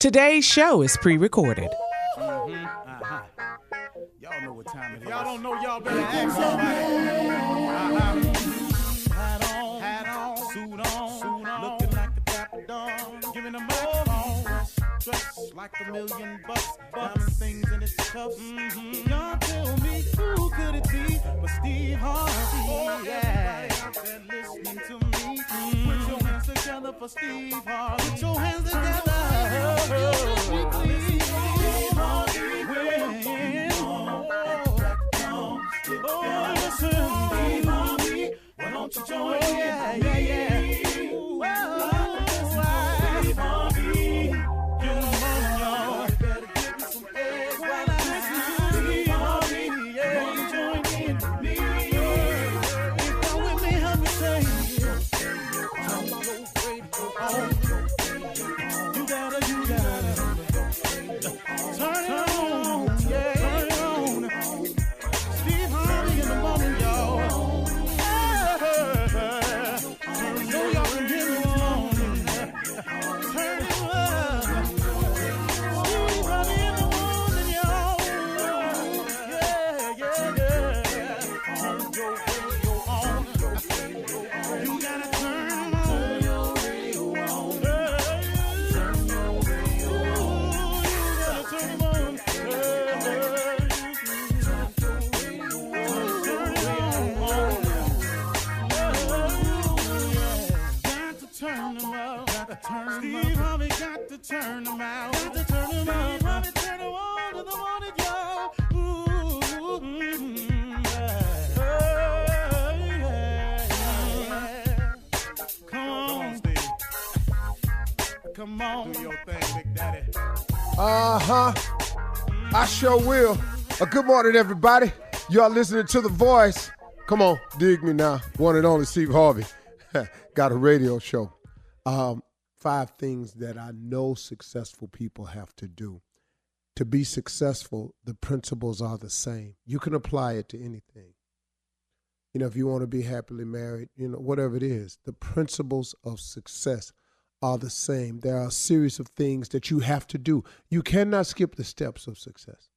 Today's show is pre-recorded. Y'all know what time it is. Y'all don't know, y'all better ask somebody. Hat on, suit on, looking like a dapper dog, giving them microphone, dressed like $1,000,000, diamond things in its cuffs. Y'all tell me who could it be but Steve Harvey? Yeah, everybody out there listening to me. Put your hands together for Steve Harvey. Put your hands together. Why don't you join me? Yeah. Ooh, Steve Harvey. Get 'em on, y'all. Better give me some eggs while I listen to Steve Harvey. Yeah, join in with me. If you're with me, help me say, turn your radio on. You gotta turn it on. Yeah, turn it on. Steve Harvey in the morning, y'all. Steve Harvey got to turn them out. Got to turn them out. Steve Harvey turn them on to the morning, y'all. Come on, Steve. Come on. Do your thing, Big Daddy. I sure will. Good morning, everybody. Y'all listening to The Voice. Come on, dig me now. One and only Steve Harvey. Got a radio show. 5 things that I know successful people have to do. To be successful, the principles are the same. You can apply it to anything. You know, if you want to be happily married, you know, whatever it is, the principles of success are the same. There are a series of things that you have to do. You cannot skip the steps of success.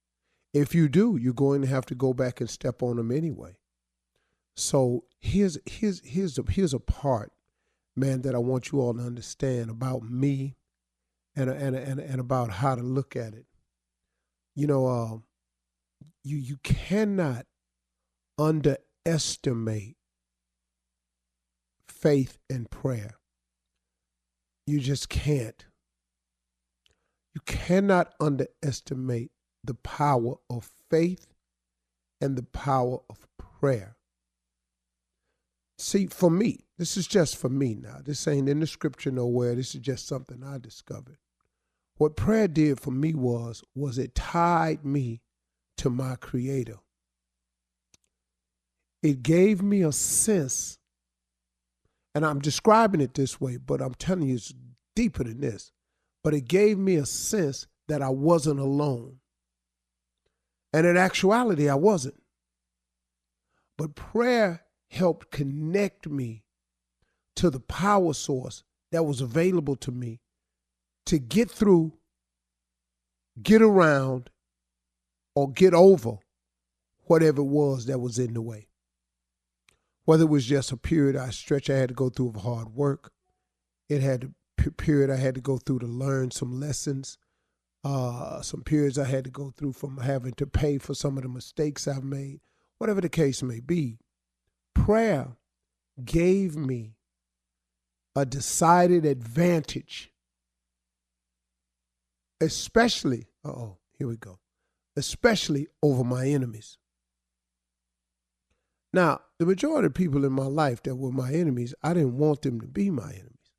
If you do, you're going to have to go back and step on them anyway. So here's a part, man, that I want you all to understand about me and about how to look at it. You know, you cannot underestimate faith and prayer. You just can't. You cannot underestimate the power of faith and the power of prayer. See, for me, this is just for me now. This ain't in the scripture nowhere. This is just something I discovered. What prayer did for me was it tied me to my Creator. It gave me a sense, and I'm describing it this way, but I'm telling you it's deeper than this. But it gave me a sense that I wasn't alone. And in actuality, I wasn't. But prayer helped connect me to the power source that was available to me to get through, get around, or get over whatever it was that was in the way. Whether it was just a period I had to go through of hard work, it had a period I had to go through to learn some lessons, some periods I had to go through from having to pay for some of the mistakes I've made, whatever the case may be. Prayer gave me a decided advantage, especially over my enemies. Now, the majority of people in my life that were my enemies, I didn't want them to be my enemies.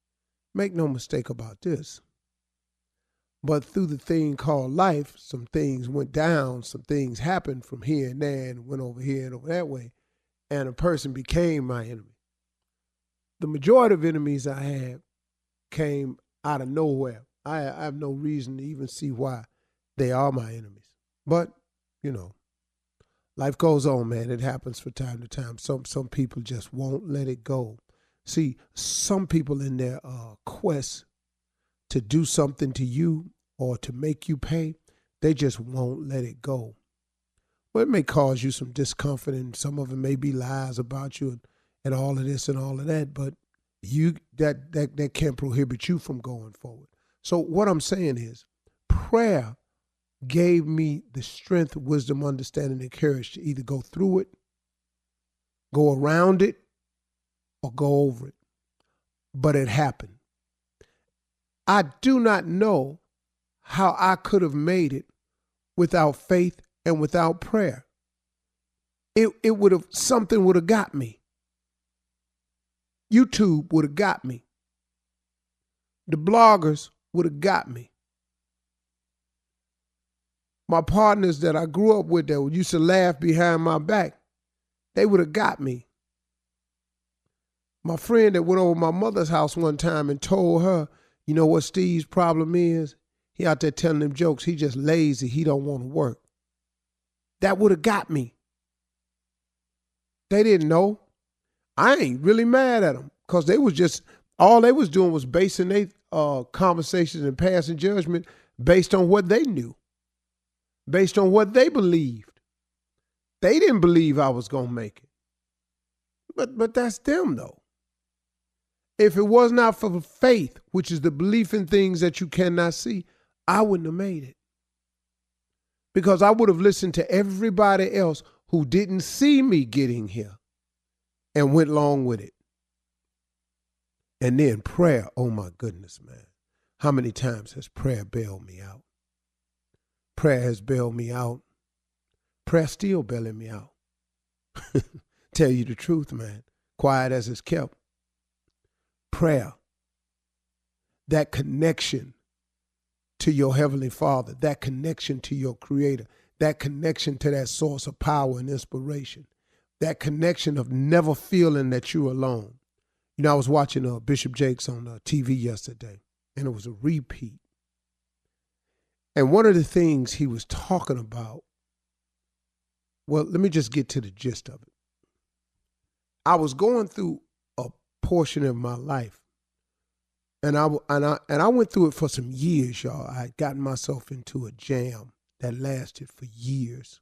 Make no mistake about this. But through the thing called life, some things went down, some things happened from here and there and went over here and over that way, and a person became my enemy. The majority of enemies I had came out of nowhere. I have no reason to even see why they are my enemies. But, you know, life goes on, man. It happens from time to time. Some people just won't let it go. See, some people in their quest to do something to you or to make you pay, they just won't let it go. Well, it may cause you some discomfort, and some of it may be lies about you and all of this and all of that, but that can't prohibit you from going forward. So what I'm saying is, prayer gave me the strength, wisdom, understanding, and courage to either go through it, go around it, or go over it. But it happened. I do not know how I could have made it without faith and without prayer. It would have, something would have got me. YouTube would have got me. The bloggers would have got me. My partners that I grew up with that used to laugh behind my back, they would have got me. My friend that went over my mother's house one time and told her, you know what Steve's problem is? He out there telling them jokes. He just lazy. He don't want to work. That would have got me. They didn't know. I ain't really mad at them because they was just, all they was doing was basing their conversations and passing judgment based on what they knew, based on what they believed. They didn't believe I was going to make it. But that's them though. If it was not for faith, which is the belief in things that you cannot see, I wouldn't have made it. Because I would have listened to everybody else who didn't see me getting here and went along with it. And then prayer, oh my goodness, man. How many times has prayer bailed me out? Prayer has bailed me out. Prayer still bailing me out. Tell you the truth, man. Quiet as it's kept. Prayer, that connection to your Heavenly Father, that connection to your Creator, that connection to that source of power and inspiration, that connection of never feeling that you're alone. You know, I was watching Bishop Jakes on TV yesterday, and it was a repeat. And one of the things he was talking about, well, let me just get to the gist of it. I was going through a portion of my life, and I went through it for some years, y'all. I had gotten myself into a jam that lasted for years.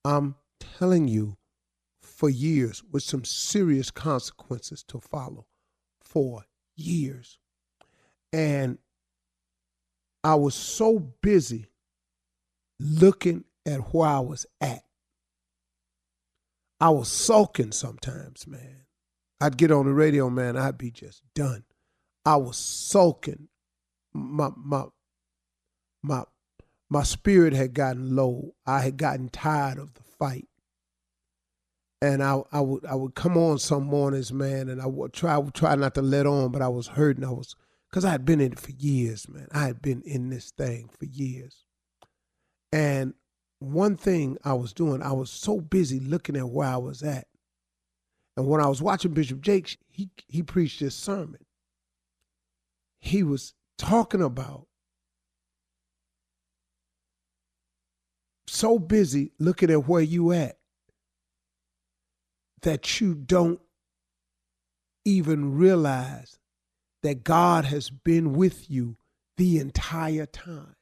I'm telling you, for years, with some serious consequences to follow, for years. And I was so busy looking at where I was at. I was sulking sometimes, man. I'd get on the radio, man, I'd be just done. I was sulking. My spirit had gotten low. I had gotten tired of the fight. And I would come on some mornings, man, and I would try not to let on, but I was hurting. Because I had been in it for years, man. I had been in this thing for years. And one thing I was doing, I was so busy looking at where I was at. And when I was watching Bishop Jakes, he preached this sermon. He was talking about so busy looking at where you at that you don't even realize that God has been with you the entire time.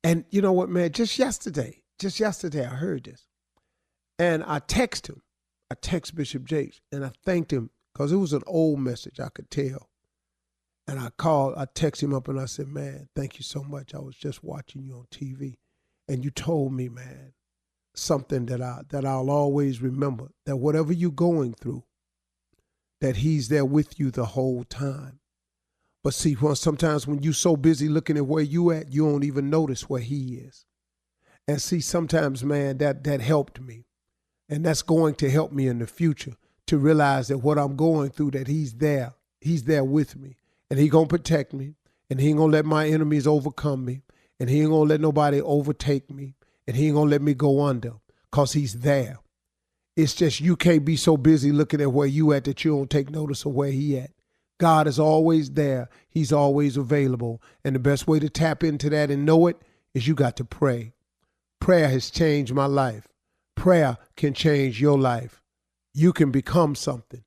And you know what, man, just yesterday I heard this. And I text Bishop Jakes, and I thanked him because it was an old message, I could tell. And I texted him up and I said, man, thank you so much. I was just watching you on TV. And you told me, man, something that I'll always remember, that whatever you're going through, that he's there with you the whole time. But see, sometimes when you're so busy looking at where you at, you don't even notice where he is. And see, sometimes, man, that helped me. And that's going to help me in the future to realize that what I'm going through, that he's there with me. And he gonna protect me. And he ain't gonna let my enemies overcome me. And he ain't gonna let nobody overtake me. And he ain't gonna let me go under, because he's there. It's just you can't be so busy looking at where you at that you don't take notice of where he at. God is always there. He's always available. And the best way to tap into that and know it is you got to pray. Prayer has changed my life. Prayer can change your life. You can become something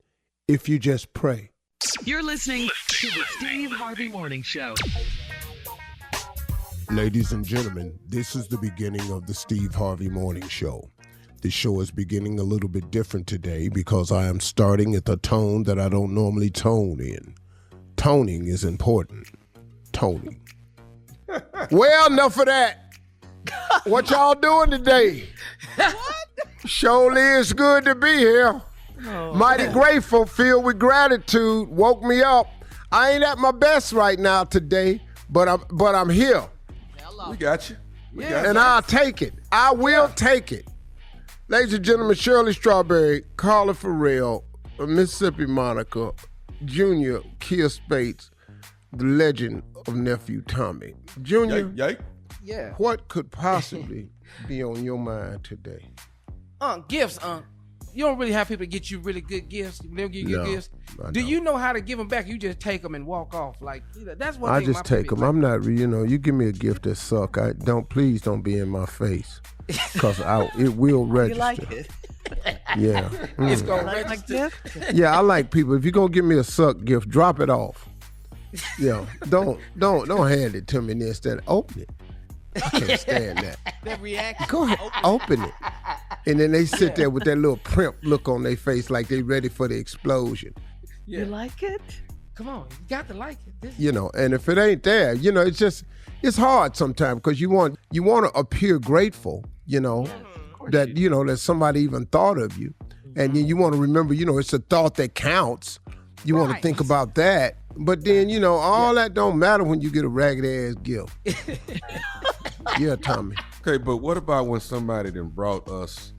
if you just pray. You're listening to the Steve Harvey Morning Show. Ladies and gentlemen, this is the beginning of the Steve Harvey Morning Show. The show is beginning a little bit different today because I am starting at the tone that I don't normally tone in. Toning is important. Toning. Well, enough of that. What y'all doing today? What? Surely it's good to be here. Mighty grateful, filled with gratitude. Woke me up. I ain't at my best right now today, but I'm here. We got you. And I'll take it. I will take it. Ladies and gentlemen, Shirley Strawberry, Carla Farrell, Mississippi Monica, Junior, Kia Spates, the legend of Nephew Tommy. Junior, Yeah. what could possibly be on your mind today? Gifts, You don't really have people get you really good gifts. They'll give you good gifts. Do don't. you know how to give them back? You just take them and walk off. Like, that's what I just take them. I'm not, you give me a gift that suck. Please don't be in my face. Because it will register. You like it? Yeah. It's going to register. Yeah, I like people. If you're going to give me a suck gift, drop it off. Yeah. Don't hand it to me and then instead open it. I can't stand that. That reaction. Go ahead, open it. And then they sit there with that little primp look on their face like they ready for the explosion. Yeah. You like it? Come on, you got to like it. And if it ain't there, it's hard sometimes because you want to appear grateful, that somebody even thought of you. And then you want to remember, it's a thought that counts. You want to think about that. But then, all that don't matter when you get a ragged ass gift. Yeah, Tommy. Okay, but what about when somebody then brought us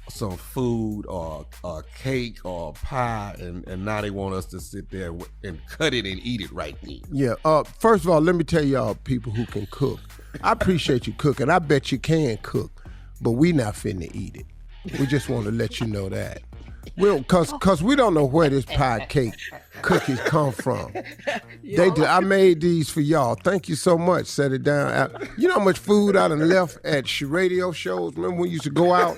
some food or a cake or a pie and now they want us to sit there and cut it and eat it right then? Yeah, first of all, let me tell y'all people who can cook. I appreciate you cooking. I bet you can cook, but we not finna eat it. We just want to let you know that. Cause we don't know where this pie cake cookies come from. I made these for y'all. Thank you so much. Set it down. You know how much food I done left at radio shows? Remember when we used to go out?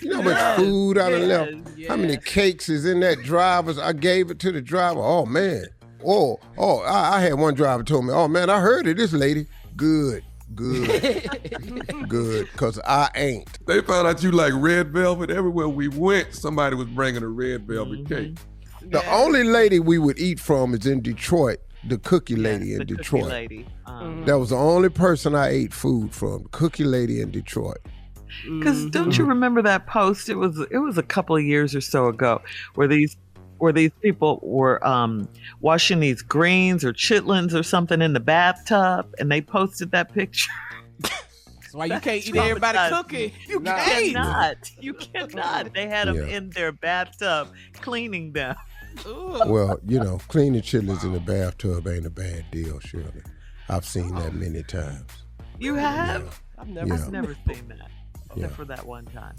You know how much food I done left? Yeah. How many cakes is in that driver's? I gave it to the driver. Oh man. I had one driver told me, oh man, I heard of this lady. Good, because I ain't. They found out you like red velvet. Everywhere we went, somebody was bringing a red velvet cake. The only lady we would eat from is in Detroit, the cookie lady in Detroit. Cookie lady. That was the only person I ate food from, the cookie lady in Detroit. Because don't you remember that post? It was a couple of years or so ago where these people were washing these greens or chitlins or something in the bathtub, and they posted that picture. That's why you can't eat everybody cooking. You can't. You cannot. They had them in their bathtub cleaning them. Well, cleaning chitlins in the bathtub ain't a bad deal, Shirley. I've seen that many times. You have? Yeah. I've never seen that, except for that one time.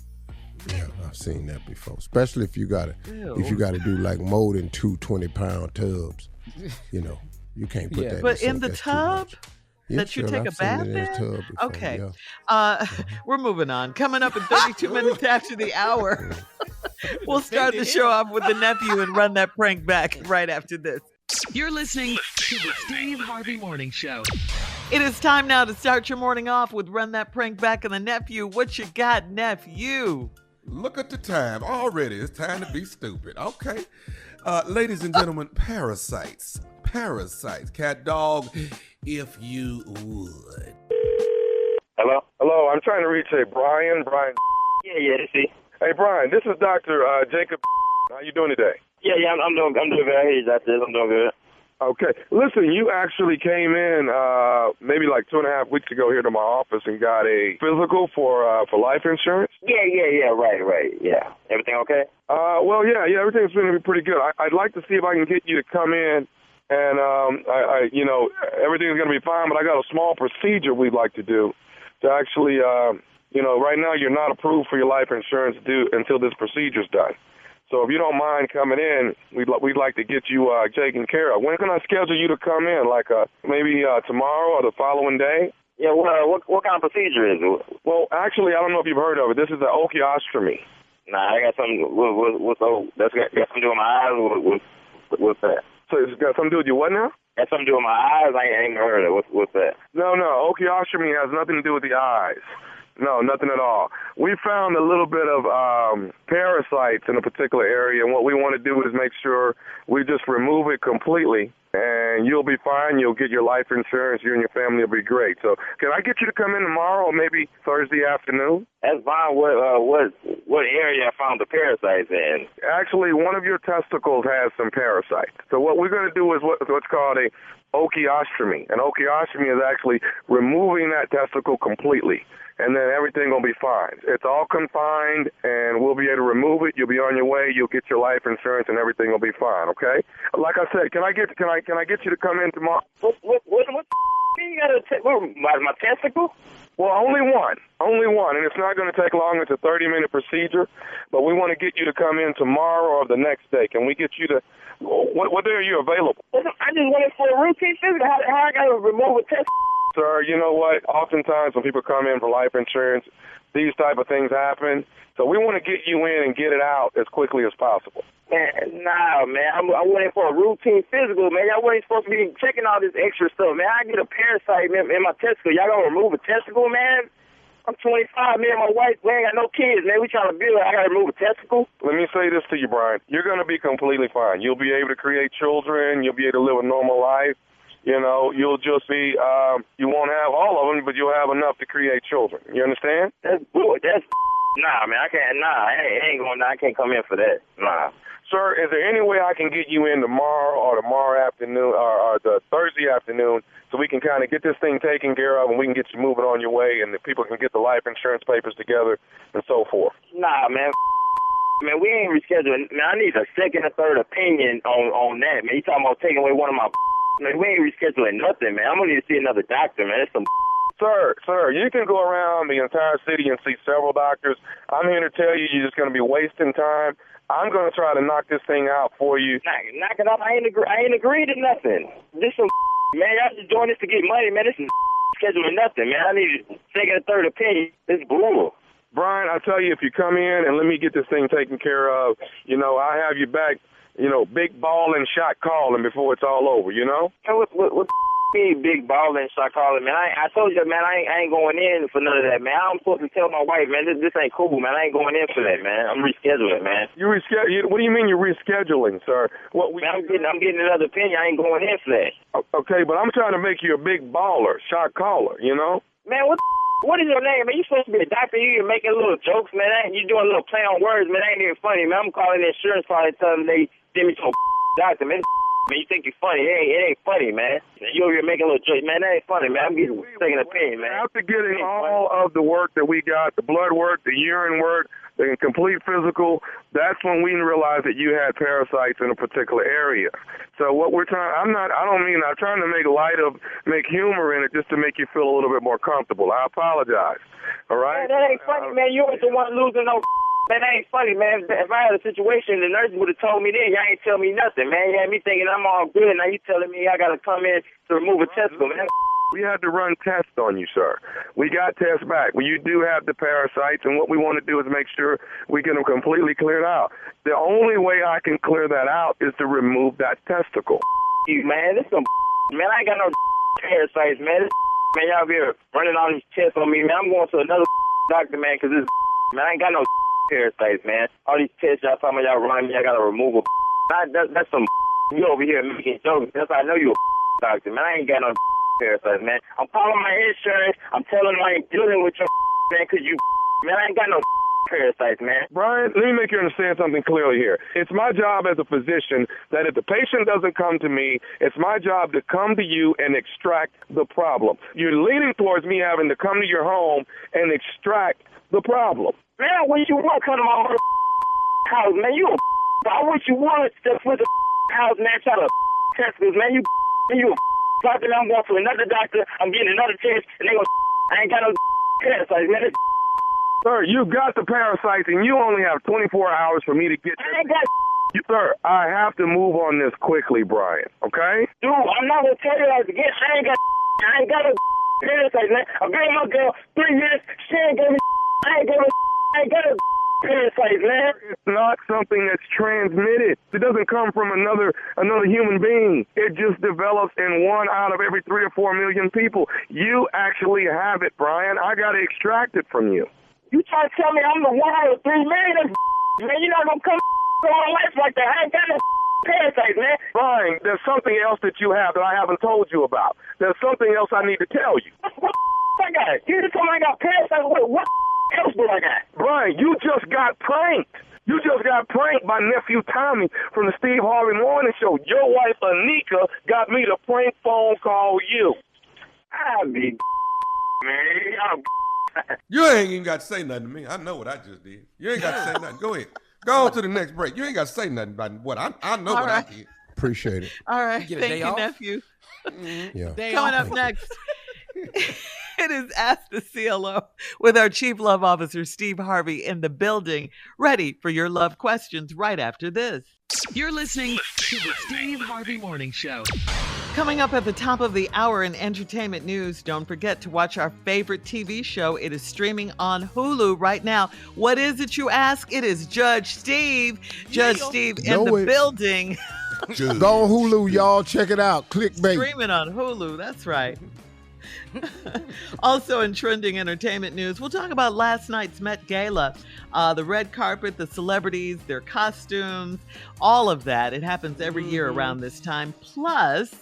Yeah, I've seen that before. Especially if you gotta do like more than 2 20-pound tubs. You can't put that. But in the That's tub that you take a bath in? Okay. We're moving on. Coming up in 32 minutes after the hour, we'll start the show off with the nephew and run that prank back right after this. You're listening to the Steve Harvey Morning Show. It is time now to start your morning off with Run That Prank Back and the nephew. What you got, nephew? Look at the time. Already, it's time to be stupid. Okay. Ladies and gentlemen, Parasites. Cat dog, if you would. Hello, I'm trying to reach Brian. Yeah, this is. Hey, Brian, this is Dr. Jacob. How you doing today? Yeah, I'm doing good. Hey, Dr. I'm doing good. Okay. Listen, you actually came in maybe like 2.5 weeks ago here to my office and got a physical for life insurance. Yeah, right. Yeah. Everything okay? Well, yeah, everything's going to be pretty good. I'd like to see if I can get you to come in, and everything's going to be fine. But I got a small procedure we'd like to do to actually, right now you're not approved for your life insurance due until this procedure's done. So if you don't mind coming in, we'd like to get you taken care of. When can I schedule you to come in? Like maybe tomorrow or the follling day? Yeah. What kind of procedure is it? Well, actually, I don't know if you've heard of it. This is the osteostomy. Nah, I got something. That's got something to do with my eyes. What's that? So it's got something to do with your what now? That's something to do with my eyes. I ain't never heard of it. What's that? No, osteotomy has nothing to do with the eyes. No, nothing at all. We found a little bit of parasites in a particular area, and what we want to do is make sure we just remove it completely, and you'll be fine. You'll get your life insurance. You and your family will be great. So can I get you to come in tomorrow or maybe Thursday afternoon? That's fine. What area I found the parasites in? Actually, one of your testicles has some parasites. So what we're going to do is what's called a osteotomy. An osteotomy is actually removing that testicle completely, and then everything will be fine. It's all confined, and we'll be able to remove it. You'll be on your way. You'll get your life insurance, and everything will be fine. Okay? Like I said, can I get you to come in tomorrow? What you got to take? My testicle? Well, only one, and it's not going to take long. It's a 30-minute procedure, but we want to get you to come in tomorrow or the next day. Can we get you to? What day are you available? I just went for a routine physical. How I got to remove a testicle? Sir, you know what? Oftentimes when people come in for life insurance, these type of things happen. So we want to get you in and get it out as quickly as possible. Man, nah, man. I went in for a routine physical, man. Y'all wasn't supposed to be checking all this extra stuff, man. I get a parasite in my testicle. Y'all gonna remove a testicle, man? I'm 25, man. My wife, we ain't got no kids, man. We trying to build. I gotta remove a testicle. Let me say this to you, Brian. You're gonna be completely fine. You'll be able to create children. You'll be able to live a normal life. You know, you'll just be, you won't have all of them, but you'll have enough to create children. You understand? That's good. Nah, man, I can't, I can't come in for that. Nah. Sir, is there any way I can get you in tomorrow or tomorrow afternoon or the Thursday afternoon so we can kind of get this thing taken care of and we can get you moving on your way and the people can get the life insurance papers together and so forth? Nah, man. Man, we ain't rescheduling. Man, I need a second or third opinion on that, man. You talking about taking away one of my man, we ain't rescheduling nothing, man. I'm going to need to see another doctor, man. That's some Sir, you can go around the entire city and see several doctors. I'm here to tell you you're just going to be wasting time. I'm going to try to knock this thing out for you. Knock it out. I ain't agreed to nothing. This some man, y'all just doing this to get money, man. This is scheduling nothing, man. I need a second or third opinion. This bull. Brian, I tell you, if you come in and let me get this thing taken care of, you know, I have you back, you know, big ball and shot calling before it's all over, you know? What big ball and shot calling, man? I told you, man, I ain't going in for none of that, man. I'm supposed to tell my wife, man, this ain't cool, man. I ain't going in for that, man. I'm rescheduling, man. You reschedule? What do you mean you're rescheduling, sir? Man, I'm getting another opinion. I ain't going in for that. Okay, but I'm trying to make you a big baller, shot caller, you know? Man, what is your name, man? You supposed to be a doctor. You're making little jokes, man. You doing a little play on words, man. That ain't even funny, man. I'm calling the insurance party telling them they send me to a doctor, man. Man, you think you're funny. It ain't funny, man. You over here making a little joke, man. That ain't funny, man. I'm getting taking an opinion, man. After getting all of the work that we got, the blood work, the urine work, the complete physical, that's when we realized that you had parasites in a particular area. So what we're trying, I'm trying to make humor in it just to make you feel a little bit more comfortable. I apologize. All right? Man, that ain't funny, man. You ain't the one losing no. Man, that ain't funny, man. If I had a situation, the nurse would have told me then. Y'all ain't tell me nothing, man. You had me thinking I'm all good. Now you telling me I got to come in to remove a testicle, man. We had to run tests on you, sir. We got tests back. Well, you do have the parasites, and what we want to do is make sure we get them completely cleared out. The only way I can clear that out is to remove that testicle. You, man, this some man. I ain't got no parasites, man. Man, y'all be running all these tests on me, man. I'm going to another doctor, man, because this man, I ain't got no parasites, man. All these tests y'all talking about, y'all running me, I got to remove a that's some you over here making jokes. That's how I know you a doctor, man. I ain't got no parasites, man. I'm calling my insurance. I'm telling them I ain't dealing with your man, because you, man, I ain't got no parasites, man. Brian, let me make you understand something clearly here. It's my job as a physician that if the patient doesn't come to me, it's my job to come to you and extract the problem. You're leaning towards me having to come to your home and extract the problem. Man, I wish you would come to my house, man. I wish you would step with the house, man. Try to test this, man. You doctor, I'm going to another doctor. I'm getting another test, and they I ain't got no parasites, man. Sir, you got the parasites, and you only have 24 hours for me to get I ain't got Sir, I have to move on this quickly, Brian, okay? Dude, I'm not going to tell you that again. I ain't got no parasites, man. I've been with my girl 3 years. She ain't gave me I ain't got no parasites, man. It's not something that's transmitted. It doesn't come from another human being. It just develops in 1 out of every 3 or 4 million people. You actually have it, Brian. I got to extract it from you. You trying to tell me I'm the 1 out of 3 million? Man, you're not going to come to my life like that. I ain't got no parasites, man. Brian, there's something else that you have that I haven't told you about. There's something else I need to tell you. What I got? You just told me I got parasites. What else do I got? Brian, you just got pranked. You just got pranked by nephew Tommy from the Steve Harvey Morning Show. Your wife, Anika, got me to prank phone call you. I'll be man. You ain't even got to say nothing to me. I know what I just did. You ain't got to say nothing. Go ahead. Go on to the next break. You ain't got to say nothing about what I know what I did. Appreciate it. All right. You get a Thank day you, off? nephew. Yeah. Coming up next, it is Ask the CLO with our Chief Love Officer, Steve Harvey, in the building, ready for your love questions right after this. You're listening to the Steve Harvey Morning Show. Coming up at the top of the hour in entertainment news, don't forget to watch our favorite TV show. It is streaming on Hulu right now. What is it, you ask? It is Judge Steve. Judge Steve in the building. Go on Hulu, y'all. Check it out. Clickbait. Streaming on Hulu. That's right. Also in trending entertainment news, we'll talk about last night's Met Gala, the red carpet, the celebrities, their costumes, all of that. It happens every year around this time. Plus,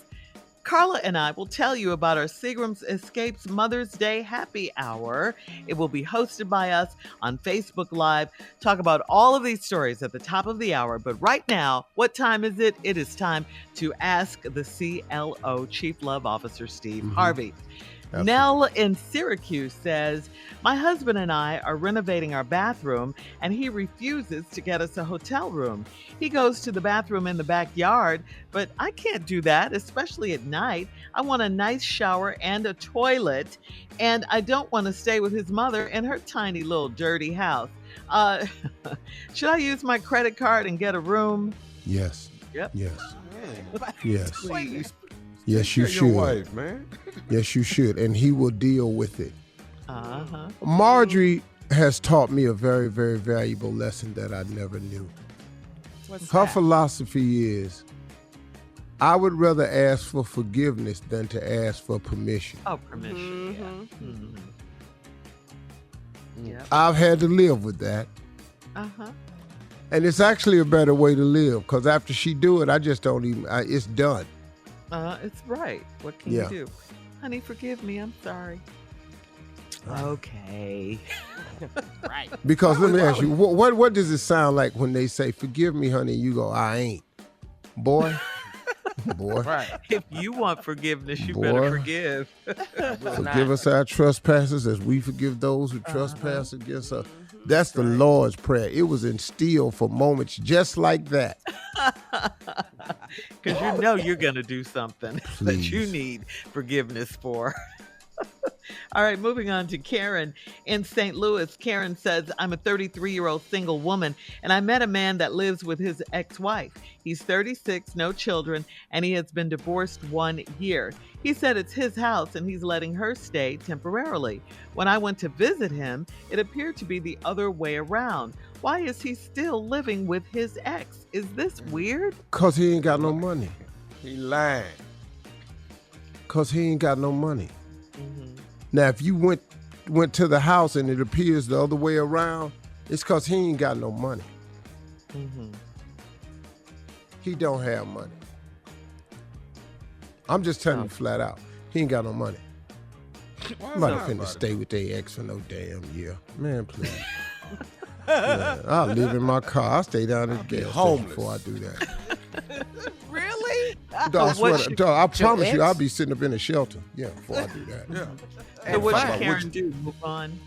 Carla and I will tell you about our Seagrams Escapes Mother's Day Happy Hour. It will be hosted by us on Facebook Live. Talk about all of these stories at the top of the hour. But right now, what time is it? It is time to ask the CLO, Chief Love Officer Steve Harvey. Absolutely. Nell in Syracuse says, my husband and I are renovating our bathroom and he refuses to get us a hotel room. He goes to the bathroom in the backyard, but I can't do that, especially at night. I want a nice shower and a toilet, and I don't want to stay with his mother in her tiny little dirty house. Should I use my credit card and get a room? Yes. Yep. Yes. Man, Yes. please. Yes, you Take care should. of your wife, man. Yes, you should. And he will deal with it. Uh-huh. Marjorie has taught me a very, very valuable lesson that I never knew. What's Her that? philosophy is, I would rather ask for forgiveness than to ask for permission. Oh, permission. Yeah. Yep. I've had to live with that. Uh-huh. And it's actually a better way to live, because after she do it, I just don't even, it's done. It's right. What can you do? Honey, forgive me. I'm sorry. Okay. Right. Because let me ask you, what does it sound like when they say, forgive me, honey, and you go, I ain't. Boy. Boy. Right. If you want forgiveness, you Boy. better forgive. Forgive us our trespasses as we forgive those who trespass against us. That's the Lord's Prayer. It was instilled for moments just like that. Because you know you're going to do something that you Please. need forgiveness for. All right, moving on to Karen in St. Louis. Karen says, I'm a 33-year-old single woman, and I met a man that lives with his ex-wife. He's 36, no children, and he has been divorced 1 year. He said it's his house, and he's letting her stay temporarily. When I went to visit him, it appeared to be the other way around. Why is he still living with his ex? Is this weird? Because he ain't got no money. He lying. Because he ain't got no money. Now, if you went to the house and it appears the other way around, it's because he ain't got no money. He don't have money. I'm just telling you flat out. He ain't got no money. I'm not finna stay with their ex for no damn year. Man, please. Man, I'll live in my car. I'll stay down at the gas station before I do that. Really? Dog, I swear to- dog, I promise you, ex? I'll be sitting up in a shelter. Yeah, before I do that. Yeah. So what fine. should Karen do? Move on?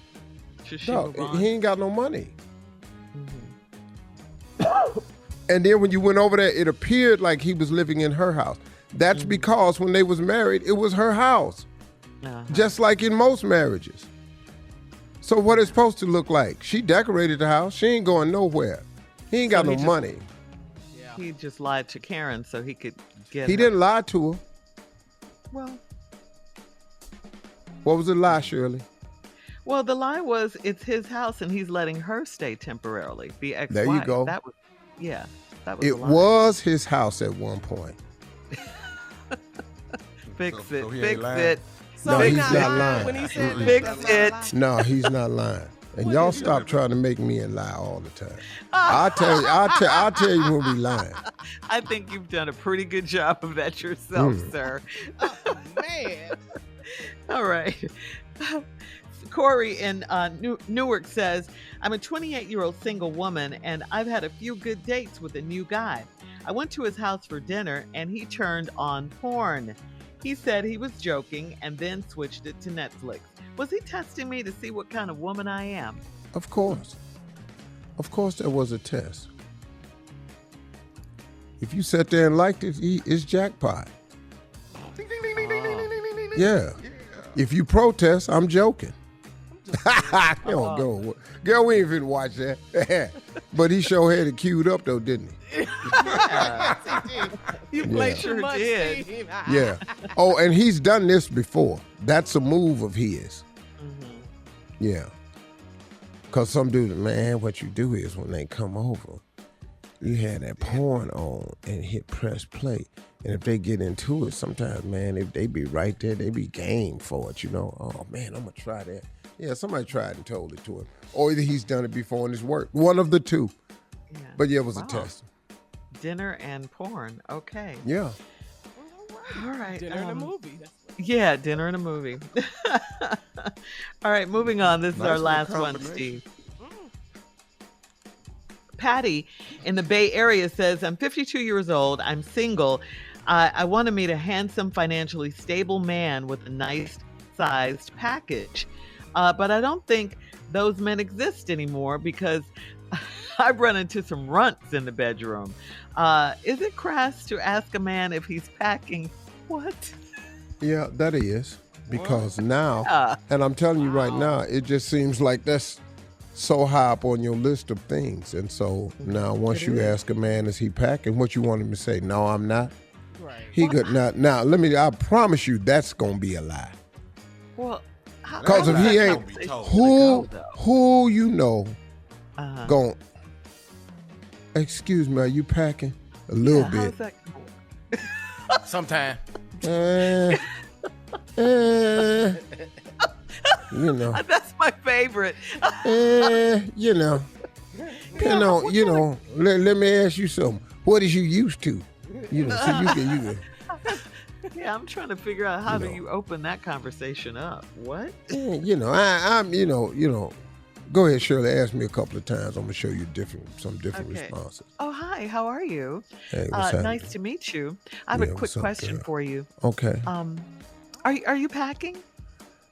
Should she Dog, move on? he ain't got no money. And then when you went over there, it appeared like he was living in her house. That's because when they was married, it was her house. Just like in most marriages. So what it's supposed to look like? She decorated the house. She ain't going nowhere. He ain't got So no money. He just lied to Karen so he could get He her. didn't lie to her. Well, What was the lie, Shirley? Well, the lie was it's his house and he's letting her stay temporarily. The ex-wife. There you go. That was, yeah, that was It the lie. was his house at one point. Fix So it. he ain't Fix lying. it. No, he's not lying. When he said that, Fix that's not it. lying. No, he's not lying. And y'all stop trying to make me a lie all the time. I'll tell you when we lying. I think you've done a pretty good job of that yourself, sir. Man. All right. Corey in Newark says, I'm a 28-year-old single woman, and I've had a few good dates with a new guy. I went to his house for dinner, and he turned on porn. He said he was joking and then switched it to Netflix. Was he testing me to see what kind of woman I am? Of course. Of course there was a test. If you sat there and liked it, it's jackpot. Yeah. If you protest, I'm joking. Go. Girl, we ain't finna watch that. But he sure had it queued up though, didn't he? You Yeah. sure did. Yeah. Oh, and he's done this before. That's a move of his. Yeah. Because some dude, man, what you do is when they come over, you have that porn on and hit press play. And if they get into it, sometimes, man, if they be right there, they be game for it, you know. Oh, man, I'm going to try that. Yeah, somebody tried and told it to him. Or either he's done it before in his work. One of the two. Yeah. But yeah, it was Wow. a test. Dinner and porn. Okay. Yeah. All right. Dinner and a movie. That's what- Yeah, dinner and a movie. All right, moving on. This is our Nice last little one, combination. Steve. Patty in the Bay Area says, I'm 52 years old. I'm single. I want to meet a handsome, financially stable man with a nice sized package. But I don't think those men exist anymore because I've run into some runts in the bedroom. Is it crass to ask a man if he's packing? What? Yeah, that is. Because now, and I'm telling you right now, it just seems like that's so high up on your list of things. And so now once you ask a man, is he packing? What you want him to say? No, I'm not. Right. He could not. Now, I promise you that's going to be a lie. Well, Because if he ain't, who you know going, excuse me, are you packing? A little bit. How's that going? Sometime. You know. That's my favorite. You know. Let me ask you something. What is you used to? You know, so you can. Yeah, I'm trying to figure out how do you open that conversation up. What? I'm go ahead, Shirley, ask me a couple of times. I'm gonna show you some different Okay. responses. Oh, hi. How are you? Hey, what's happening? Nice to meet you. I have a quick what's up, question girl? for you. Okay. Are you packing?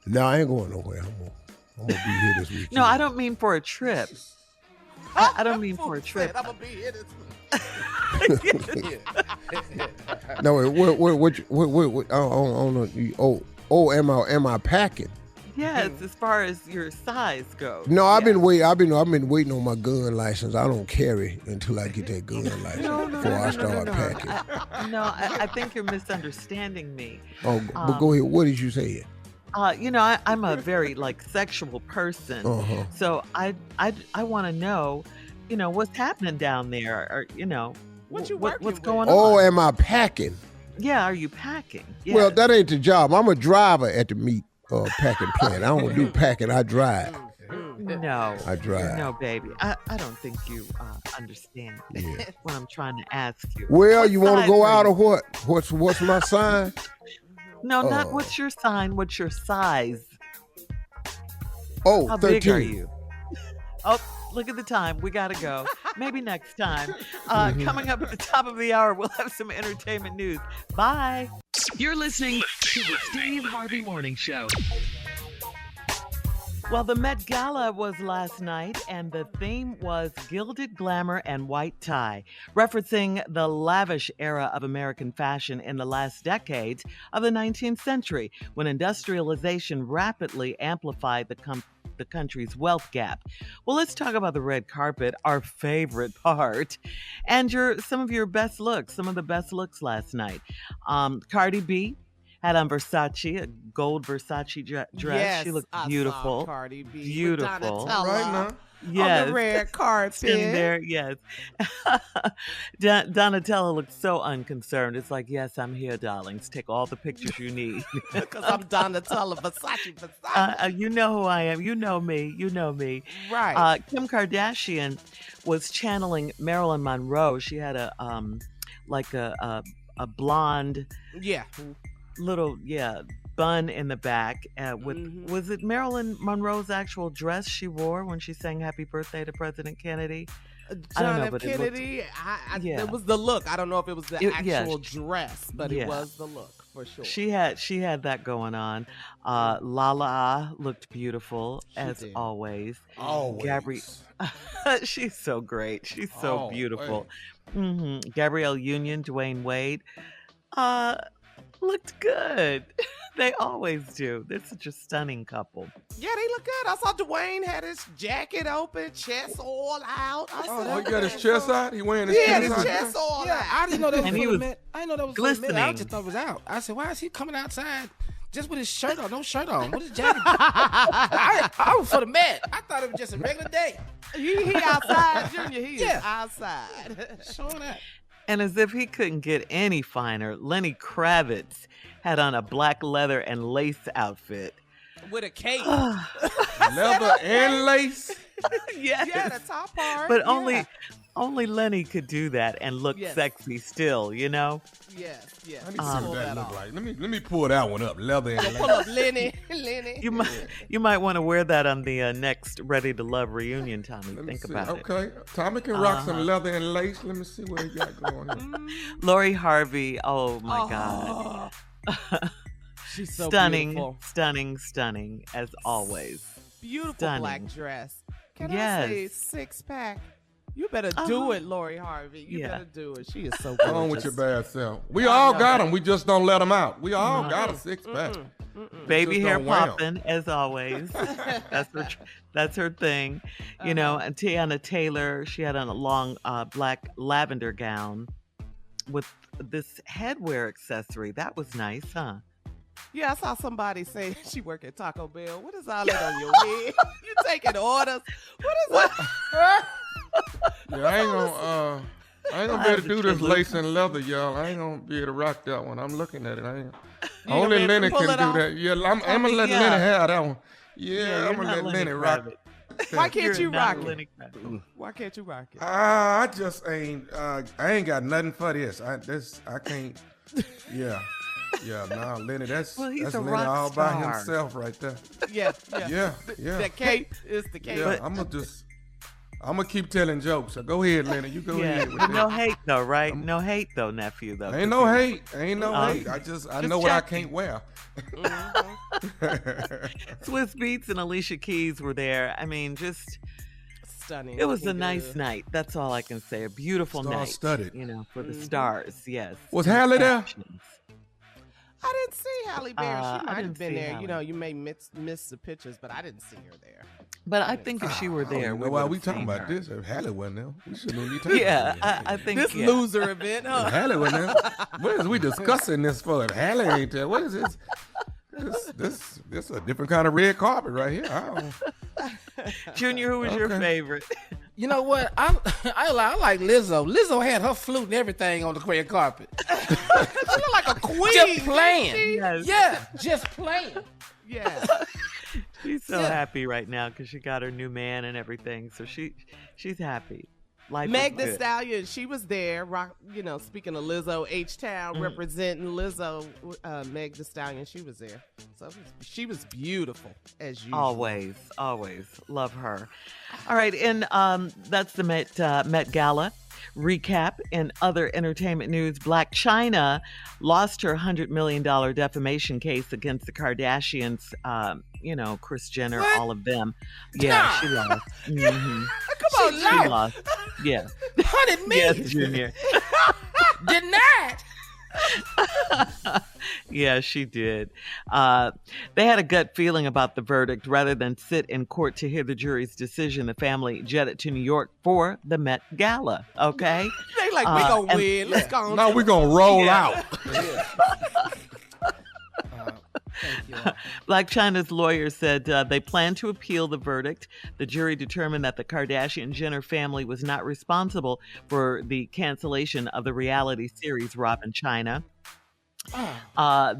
No, I ain't going nowhere. I'm gonna be here this weekend. No, I don't mean for a trip. I don't mean for a trip. I'm gonna be here this week. No, what? Am I packing? Yes, as far as your size goes. No, I've been waiting on my gun license. I don't carry until I get that gun license before I start packing. I think you're misunderstanding me. Oh, but go ahead. What did you say? I'm a very sexual person, so I want to know, what's happening down there, or What you working what's with? going Oh, on? am I packing? Yeah, are you packing? Yes. Well, that ain't the job. I'm a driver at the meat packing plant. I don't do packing. I drive. No, I drive. No, baby, I don't think you understand what I'm trying to ask you. Well, What you want to size go are out you? or what? What's my sign? No, not what's your sign. What's your size? Oh, How 13. big are you? Oh, look at the time. We got to go. Maybe next time. Coming up at the top of the hour, we'll have some entertainment news. Bye. You're listening to the Steve Harvey Morning Show. Well, the Met Gala was last night, and the theme was gilded glamour and white tie, referencing the lavish era of American fashion in the last decades of the 19th century, when industrialization rapidly amplified the country's wealth gap. Well, let's talk about the red carpet, our favorite part, and some of the best looks last night. Cardi B Had on Versace, a gold Versace dress. Yes, She looked I beautiful. saw Cardi B with Beautiful. Donatella Right now. Yes. on the red carpet. Sitting there, yes. Donatella looked so unconcerned. It's like, yes, I'm here, darlings. Take all the pictures you need. Because I'm Donatella Versace. You know who I am. You know me. You know me. Right. Kim Kardashian was channeling Marilyn Monroe. She had a blonde Yeah. little bun in the back with was it Marilyn Monroe's actual dress she wore when she sang Happy Birthday to President Kennedy? I don't John know, F. but Kennedy, Yeah. it was the look. I don't know if it was the Yeah. actual dress, but Yeah. it was the look for sure. She had that going on. Lala looked beautiful as did. always. Always. She's so great. She's so Always. beautiful. Gabrielle Union, Dwayne Wade, looked good. They always do. They're such a stunning couple. Yeah, they look good. I saw Dwayne had his jacket open, chest all out. I Oh, said, he got his chest out? He wearing his He had chest his out? chest all Yeah, out. I didn't know that was And he for was the men. I didn't know that was for the men. I glistening. just thought it was out. I said, why is he coming outside just with his shirt on? No shirt on. What is jacket? I was for the men. I thought it was just a regular day. He outside, Junior. He Yeah. is outside. Showing that. And as if he couldn't get any finer, Lenny Kravitz had on a black leather and lace outfit. With a cape. Leather and lace. Yes. Yeah, the top part. But yeah. only Lenny could do that and look Yes. sexy still, you know? Yes. I need to see Pull what that look off. like. Let me pull that one up. Leather and Pull lace. up Lenny. You might want to wear that on the next Ready to Love reunion, Tommy. Let me Think see. about it. Okay. Tommy can rock some leather and lace. Let me see what he got going on. Lori Harvey, oh my God. She's so Stunning, beautiful. stunning, as always. Beautiful Stunning. black dress. Can Yes. I say 6-pack? You better do it, Lori Harvey. You Yeah. better do it. She is so Go on with gorgeous. your bad self. We all got them. We just don't let them out. We all got a 6-pack. Baby Just hair don't wear 'em. popping, as always. That's her thing. You know, and Tiana Taylor, she had on a long black lavender gown with this headwear accessory. That was nice, huh? Yeah, I saw somebody say she work at Taco Bell. What is all that on your head? You taking orders? What is that? Yeah, I ain't gonna be able to do this lace and leather, y'all. I ain't gonna be able to rock that one. I'm looking at it. You ain't Only gonna be able Lenny to pull can it do off? that. Yeah, I'm gonna let Yeah. Lenny have that one. Yeah, Yeah, you're I'm gonna not let Lenny rock Kravitz. it. Why can't You're you not rock it? Lenny Kravitz. Why can't you rock it? I just ain't. I ain't got nothing for this. I can't. Yeah. Nah, Lenny. That's Well, he's that's a Lenny rock all by star. himself right there. Yeah. Yeah. The cape is the cape. Yeah, I'm gonna keep telling jokes. So go ahead, Lenny. You go ahead with No that. hate though, right? No hate though, nephew though. Ain't no hate. Ain't no Oh. hate. I know what I checking. can't wear. Swiss Beats and Alicia Keys were there. I mean, just Stunning. it was a Looking nice good. night. That's all I can say. A beautiful night. Star-studded. You know, for the stars. Yes. Was Halle there? I didn't see Halle Berry. I She might didn't have been see there. Halle. You know, you may miss the pictures, but I didn't see her there. But I think if she were I don't there, even know why would've we talking seen about her. this. If Halle wasn't there, we shouldn't even be talking Yeah, about I think This yeah. loser event, If huh? Halle wasn't there, what is we discussing this for? If Halle ain't there, what is this? This a different kind of red carpet right here. I don't, Junior, who was your Okay. favorite? You know what? I like Lizzo. Lizzo had her flute and everything on the red carpet. She look like a queen. Just playing. Yes. Yeah, just playing. Yeah. She's so Yeah. happy right now because she got her new man and everything. So she's happy. Life Meg is the good. Stallion, she was there. Speaking of Lizzo, H-Town representing Lizzo. Meg the Stallion, she was there. So she was beautiful as usual. Always love her. All right, and that's the Met Gala recap. In other entertainment news, Black China lost her $100 million defamation case against the Kardashians. Kris Jenner, all of them. Yeah, she lost. Mm-hmm. Come on, She Lord. lost. Yeah. 100 million. Yes, Junior. Denied. Yeah, she did. They had a gut feeling about the verdict. Rather than sit in court to hear the jury's decision, the family jetted to New York for the Met Gala. Okay? They like, we gonna win. Let's go on. now we're gonna roll out. Blac Chyna's lawyer said they plan to appeal the verdict. The jury determined that the Kardashian-Jenner family was not responsible for the cancellation of the reality series Rob & Chyna.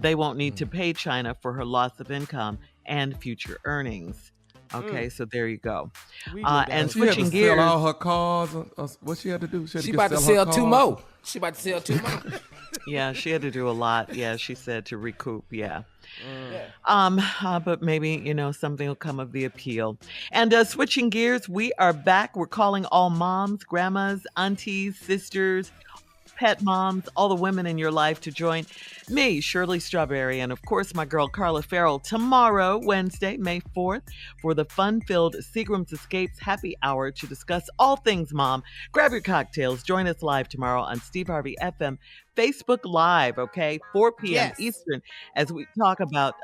They won't need to pay Chyna for her loss of income and future earnings. Okay, so there you go. And switching gears, sell all her cars. What she had to do? She about to sell two more. She about to sell two more. Yeah, she had to do a lot. Yeah, she said to recoup. Yeah. But maybe, something will come of the appeal. And switching gears, we are back. We're calling all moms, grandmas, aunties, sisters, pet moms, all the women in your life to join me, Shirley Strawberry, and of course my girl Carla Farrell tomorrow, Wednesday, May 4th, for the fun-filled Seagrams Escapes Happy Hour to discuss all things mom. Grab your cocktails. Join us live tomorrow on Steve Harvey FM Facebook Live, okay, 4 p.m. Eastern, as we talk about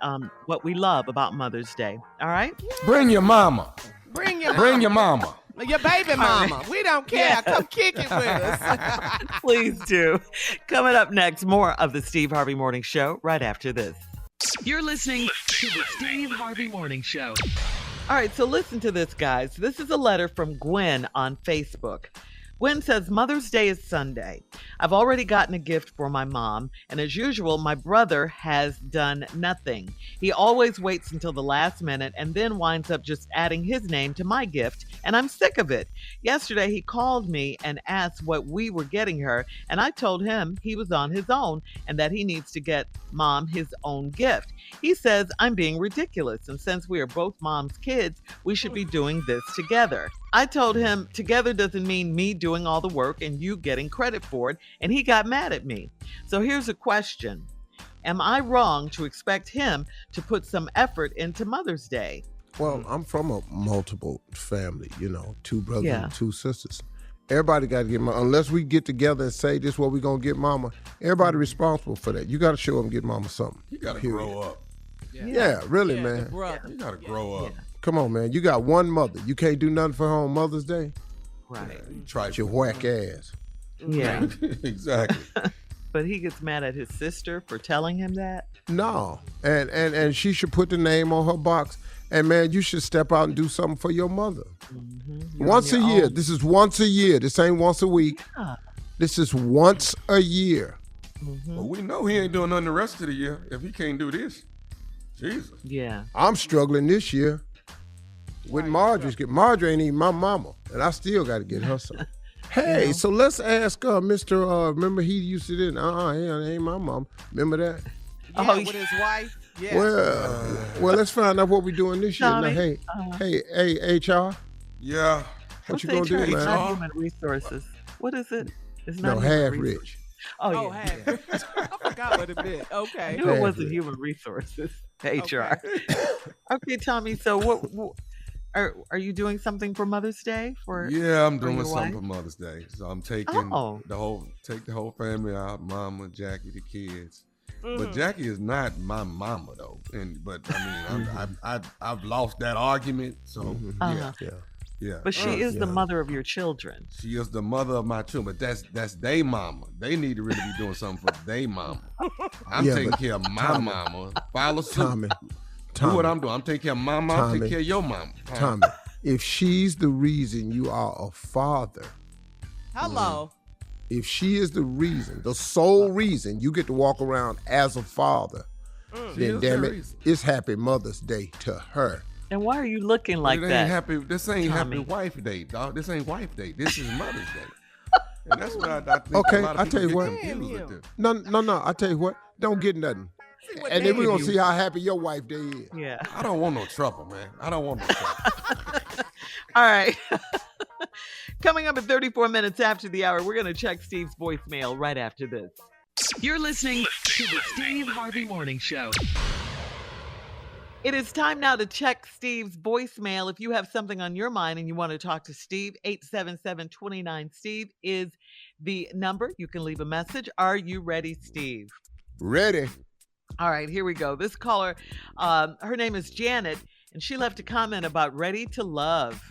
what we love about Mother's Day. All right? Bring your mama. Bring your mama. Your baby mama. We don't care. Yes. Come kick it with us. Please do. Coming up next, more of the Steve Harvey Morning Show right after this. You're listening to the Steve Harvey Morning Show. All right, so listen to this, guys. This is a letter from Gwen on Facebook. Gwen says, Mother's Day is Sunday. I've already gotten a gift for my mom, and as usual, my brother has done nothing. He always waits until the last minute and then winds up just adding his name to my gift, and I'm sick of it. Yesterday, he called me and asked what we were getting her, and I told him he was on his own and that he needs to get Mom his own gift. He says I'm being ridiculous, and since we are both Mom's kids, we should be doing this together. I told him together doesn't mean me doing all the work and you getting credit for it, and he got mad at me. So here's a question. Am I wrong to expect him to put some effort into Mother's Day? Well, I'm from a multiple family, 2 brothers and 2 sisters. Everybody got to get unless we get together and say this is what we're going to get mama, everybody responsible for that. You got to show them get mama something. You got to grow up. Yeah, really, man. You got to grow up. Come on, man. You got one mother. You can't do nothing for her on Mother's Day? Right. You try your whack ass. Yeah. Exactly. But he gets mad at his sister for telling him that? No. And she should put the name on her box. And, man, you should step out and do something for your mother. Mm-hmm. Once a year. This is once a year. This ain't once a week. Yeah. This is once a year. Mm-hmm. Well, we know he ain't doing nothing the rest of the year if he can't do this. Jesus. Yeah. I'm struggling this year with Marjorie's. Marjorie ain't even my mama, and I still got to get her some. Hey, so let's ask Mr. Remember he used to do it. Ain't my mom. Remember that? Yeah, with his wife. Yeah. Well, let's find out what we're doing this year. Now, hey, HR. Yeah. What you gonna do, man? Not human resources. What is it? It's not half rich. Oh, yeah. Half rich. I forgot what it meant. Okay. I knew it wasn't human resources. HR. Okay, Tommy. So what are you doing something for Mother's Day Yeah, I'm doing something for Mother's Day. So I'm taking the whole family out, Mama, Jackie, the kids. But Jackie is not my mama though, but I mean, I've lost that argument. So yeah. But she is the mother of your children. She is the mother of my children. But that's they mama. They need to really be doing something for they mama. I'm taking care of my mama. Follow suit. Tommy, do what I'm doing. I'm taking care of my mama. I'm taking care of your mama. Tommy, if she's the reason you are a father. Hello. If she is the reason, the sole reason you get to walk around as a father, then damn it, it's Happy Mother's Day to her. And why are you looking like that? This ain't Happy Wife Day, dog. This ain't Wife Day. This is Mother's Day. And that's what I think okay, a lot of I tell you what. No, I tell you what. Don't get nothing. And then we're going to see how happy your wife day is. Yeah. I don't want no trouble, man. I don't want no trouble. All right. Coming up at 34 minutes after the hour, we're going to check Steve's voicemail right after this. You're listening to the Steve Harvey Morning Show. It is time now to check Steve's voicemail. If you have something on your mind and you want to talk to Steve, 877-29-STEVE is the number. You can leave a message. Are you ready, Steve? Ready. All right, here we go. This caller, her name is Janet, and she left a comment about Ready to Love.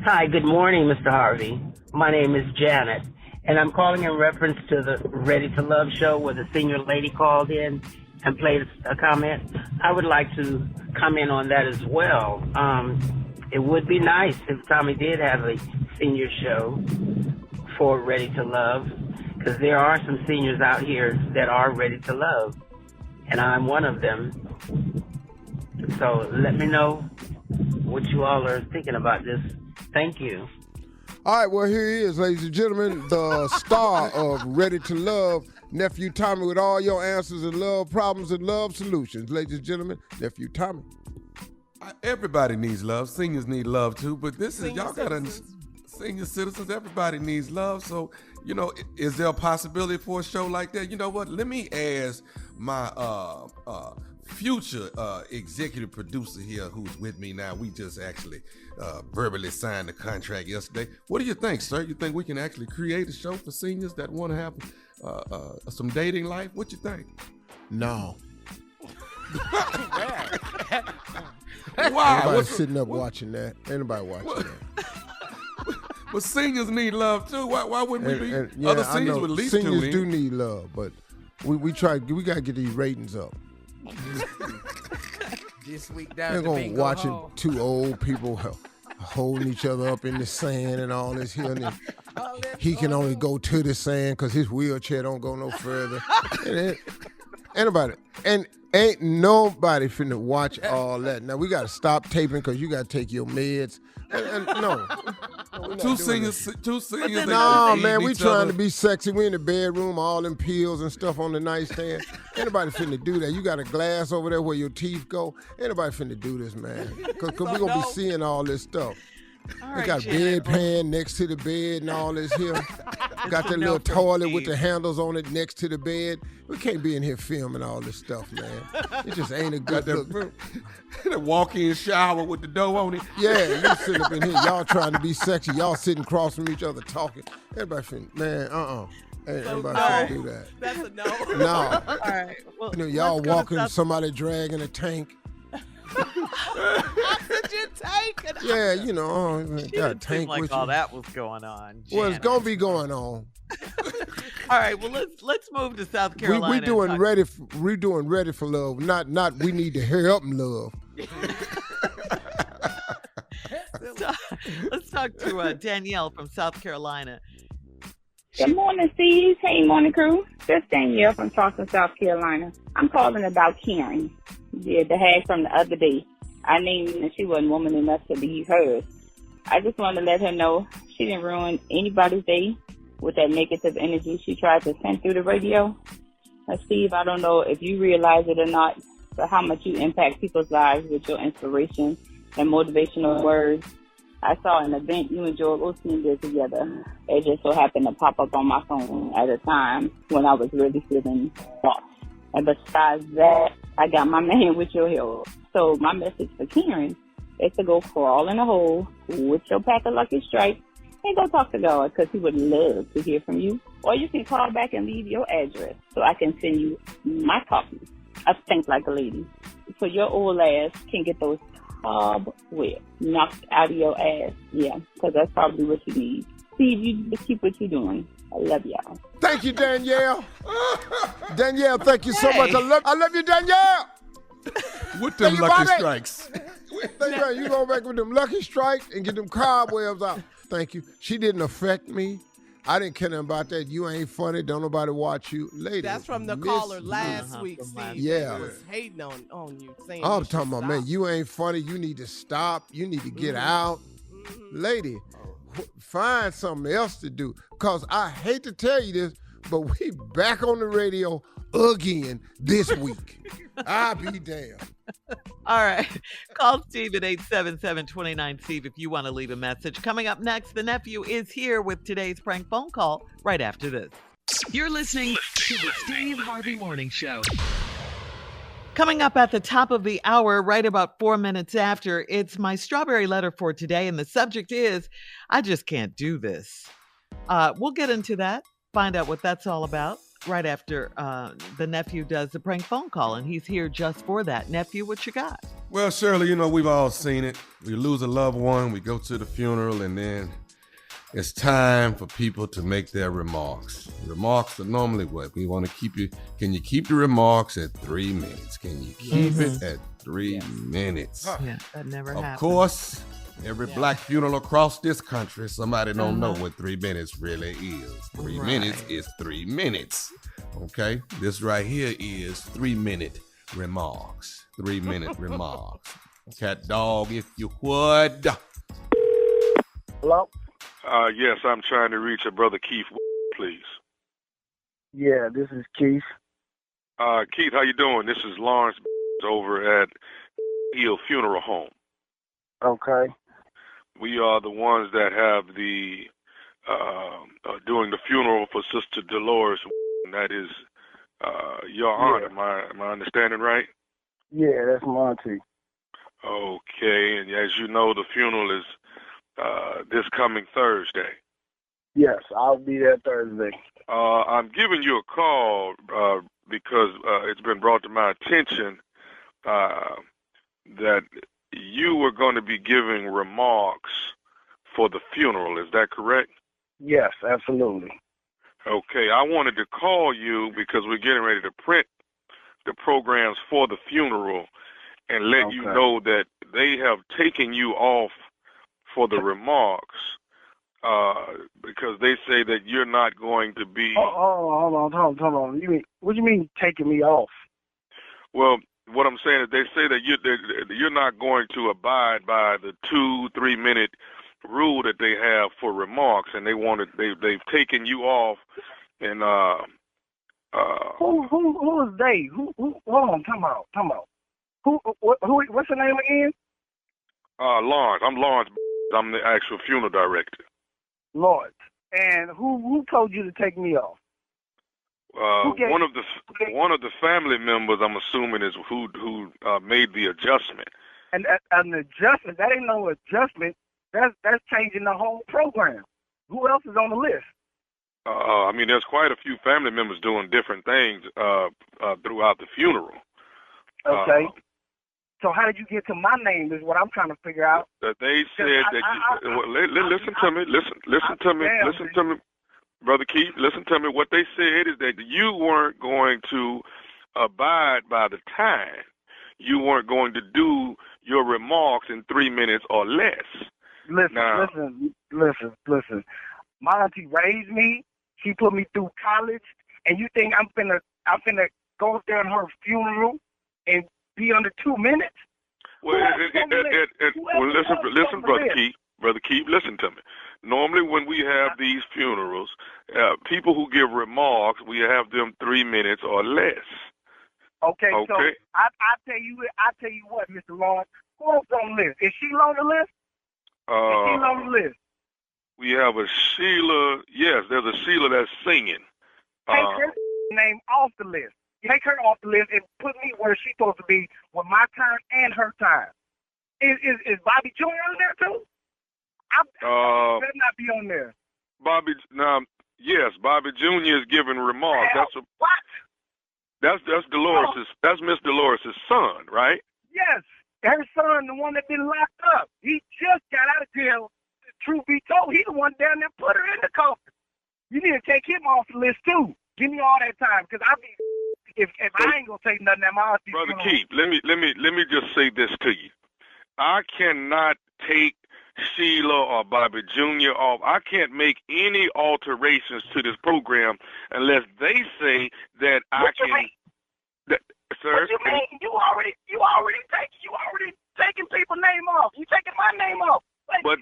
Hi, good morning, Mr. Harvey. My name is Janet, and I'm calling in reference to the Ready to Love show where the senior lady called in and play a comment, I would like to comment on that as well. It would be nice if Tommy did have a senior show for Ready to Love, because there are some seniors out here that are ready to love, and I'm one of them. So let me know what you all are thinking about this. Thank you. All right, well, here he is, ladies and gentlemen, the star of Ready to Love, Nephew Tommy, with all your answers and love problems and love solutions. Ladies and gentlemen, Nephew Tommy. Everybody needs love. Seniors need love too, but this is, Senior y'all got to, senior citizens, everybody needs love. So, you know, is there a possibility for a show like that? You know what? Let me ask my future executive producer here who's with me now. We just actually verbally signed the contract yesterday. What do you think, sir? You think we can actually create a show for seniors that want to have some dating life? What you think? No. Wow. Everybody sitting up watching that. Anybody watching that? But seniors need love too. Why wouldn't we be? Yeah, Other seniors would at least seniors tune in. do need love, but we got to get these ratings up. This week down They're at the going bingo watching hall. two old people holding each other up in the sand and all this here. And he can only go to the sand because his wheelchair don't go no further. Ain't nobody finna watch all that. Now, we got to stop taping because you got to take your meds. No. Two singers. No, man, we trying to be sexy. We in the bedroom, all them pills and stuff on the nightstand. Ain't nobody finna do that. You got a glass over there where your teeth go. Ain't nobody finna do this, man. Because we going to be seeing all this stuff. All They right, got Janet. bedpan next to the bed and all this here. Got that little toilet with the handles on it next to the bed. We can't be in here filming all this stuff, man. It just ain't a good look. The walk-in shower with the dough on it. Yeah, you sitting up in here, y'all trying to be sexy. Y'all sitting across from each other talking. Everybody finna, man, Ain't everybody finna do that. That's a no. No. All right. Well, You know, y'all let's go to walking, South- somebody dragging a tank. Oxygen tank. Yeah, you know, She got a didn't seem tank like with all you. that was going on. Well, it's Janet. gonna be going on. All right. Well, let's move to South Carolina. We doing and talk- ready for love. Not we need to hurry up and love. Let's talk to Danielle from South Carolina. Good morning, Steve. Hey, morning, crew. This Danielle from Charleston, South Carolina. I'm calling about Karen. Yeah, the hag from the other day. I named her and she wasn't woman enough to leave hers. I just wanted to let her know she didn't ruin anybody's day with that negative energy she tried to send through the radio. Now, Steve, I don't know if you realize it or not, but how much you impact people's lives with your inspiration and motivational words. I saw an event you and Joel Osteen did together. It just so happened to pop up on my phone at a time when I was really feeling lost. And besides that, I got my man with your help. So my message for Karen is to go crawl in a hole with your pack of Lucky Strikes and go talk to God, because he would love to hear from you. Or you can call back and leave your address so I can send you my copy of Think Like a Lady, so your old ass can get those cobwebs knocked out of your ass. Yeah, because that's probably what you need. Steve, you just keep what you're doing. I love y'all. Thank you, Danielle. Danielle, thank you so much. I love you, Danielle. With them Lucky Strikes. You go back with them Lucky Strikes and get them cobwebs out. Thank you. She didn't affect me. I didn't care nothing about that. You ain't funny. Don't nobody watch you. Lady. That's from the caller last week, Steve. Yeah. He was hating on you. Saying I'm you talking should about, man, stop. you ain't funny. You need to stop. You need to get out. Lady, find something else to do. Because I hate to tell you this, but we back on the radio again this week. I'll be damned. All right. Call Steve at 877-29-STEVE if you want to leave a message. Coming up next, the nephew is here with today's prank phone call right after this. You're listening to the Steve Harvey Morning Show. Coming up at the top of the hour, right about 4 minutes after, it's my strawberry letter for today, and the subject is, I just can't do this. We'll get into that, find out what that's all about, right after the nephew does the prank phone call, and he's here just for that. Nephew, what you got? Well, Shirley, you know, we've all seen it. We lose a loved one, we go to the funeral, and then It's time for people to make their remarks. Remarks are normally what? We want to keep you. Can you keep the remarks at 3 minutes? Can you keep it at 3 minutes? Yeah, that never happened. Of course, every black funeral across this country, somebody don't know what 3 minutes really is. 3 minutes is 3 minutes. Okay? This right here is 3 minute remarks. 3 minute remarks. Cat dog, if you would. Hello? Yes, I'm trying to reach a brother Keith, please. Yeah, this is Keith. Keith, how you doing? This is Lawrence over at Hill Funeral Home. Okay. We are the ones that have the doing the funeral for Sister Dolores. And that is your aunt. Am I understanding right? Yeah, that's my auntie. Okay, and as you know, the funeral is this coming Thursday. Yes, I'll be there Thursday. I'm giving you a call because it's been brought to my attention that you were going to be giving remarks for the funeral. Is that correct? Yes, absolutely. Okay, I wanted to call you because we're getting ready to print the programs for the funeral and let you know that they have taken you off for the remarks because they say that you're not going to be... Hold on. What do you mean taking me off? Well, what I'm saying is they say that you're not going to abide by the 2-3 minute rule that they have for remarks, and they've taken you off. And who is they? Who? Hold on, time out. Who? What's the name again? Lawrence. I'm Lawrence. I'm the actual funeral director. Lawrence. And who told you to take me off? One of the family members, I'm assuming, is who made the adjustment. And an adjustment? That ain't no adjustment. That's changing the whole program. Who else is on the list? I mean, there's quite a few family members doing different things throughout the funeral. Okay. So how did you get to my name is what I'm trying to figure out. That they said listen to me, Brother Keith, listen to me. What they said is that you weren't going to abide by the time. You weren't going to do your remarks in 3 minutes or less. Listen. My auntie raised me. She put me through college, and you think I'm finna go up there in her funeral and be under 2 minutes? Well, listen, Brother Keith, listen to me. Normally, when we have these funerals, people who give remarks, we have them 3 minutes or less. Okay. So I tell you what, Mr. Lawrence, who else on the list? Is she on the list? We have a Sheila. Yes, there's a Sheila that's singing. Take her name off the list. Take her off the list and put me where she's supposed to be with my time and her time. Is Bobby Jr. on there too? Better not be on there. Yes, Bobby Jr. is giving remarks. What? That's Dolores'. That's Miss Dolores' son, right? Yes, her son, the one that been locked up. He just got out of jail. Truth be told, he the one down there put her in the coffin. You need to take him off the list too. Give me all that time, because if I ain't gonna take nothing at my auntie. Brother Keith, let me just say this to you. I cannot take Sheila or Bobby Jr. off. I can't make any alterations to this program unless they say that I can. Sir, what you mean? You already taking people's name off. You taking my name off. But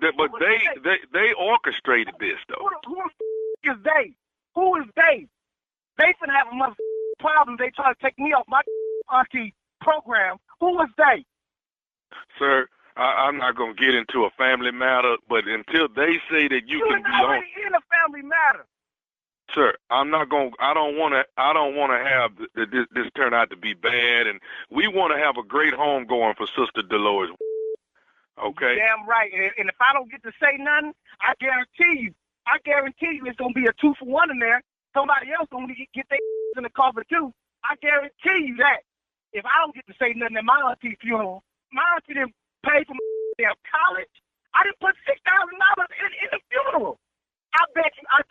they orchestrated this though. Who is they? Who is they? They finna have a mother problem. They try to take me off my auntie program. Who is they? Sir, I'm not gonna get into a family matter, but until they say that you can be on in a family matter. Sir, I'm not going. I don't want to have this turn out to be bad, and we want to have a great home going for Sister Dolores. Okay. Damn right. And if I don't get to say nothing, I guarantee you it's gonna be a 2-for-1 in there. Somebody else gonna get their in the coffin too. I guarantee you that. If I don't get to say nothing at my auntie funeral, my auntie didn't pay for my damn college. I didn't put $6,000 in the funeral. I bet you, I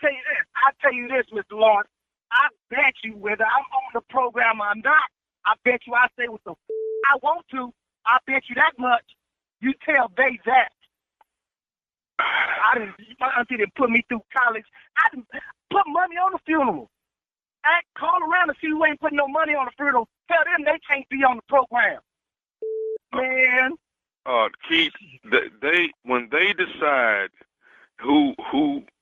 tell you this, Mr. Lawrence. I bet you whether I'm on the program or not, I bet you I say what the I want to. I bet you that much. You tell Bay that. My auntie didn't put me through college. I didn't put money on the funeral. I call around to see who ain't putting no money on the funeral. Tell them they can't be on the program. Man. Keith, when they decide who's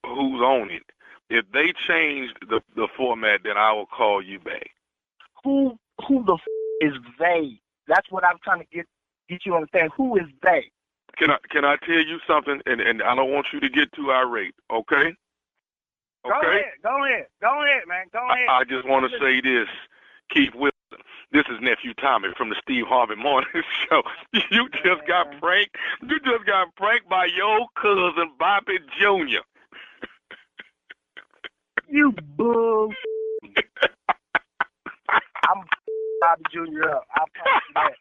on it, if they change the format, then I will call you back. Who the is they? That's what I'm trying to get you to understand. Who is they? Can I tell you something? And I don't want you to get too irate, okay? Go ahead, man. Go ahead. I just want to say this, Keith Wilson. This is Nephew Tommy from the Steve Harvey Morning Show. You just got pranked. You just got pranked by your cousin Bobby Jr. You bull. I'm Bobby Jr. up. I'll promise you that.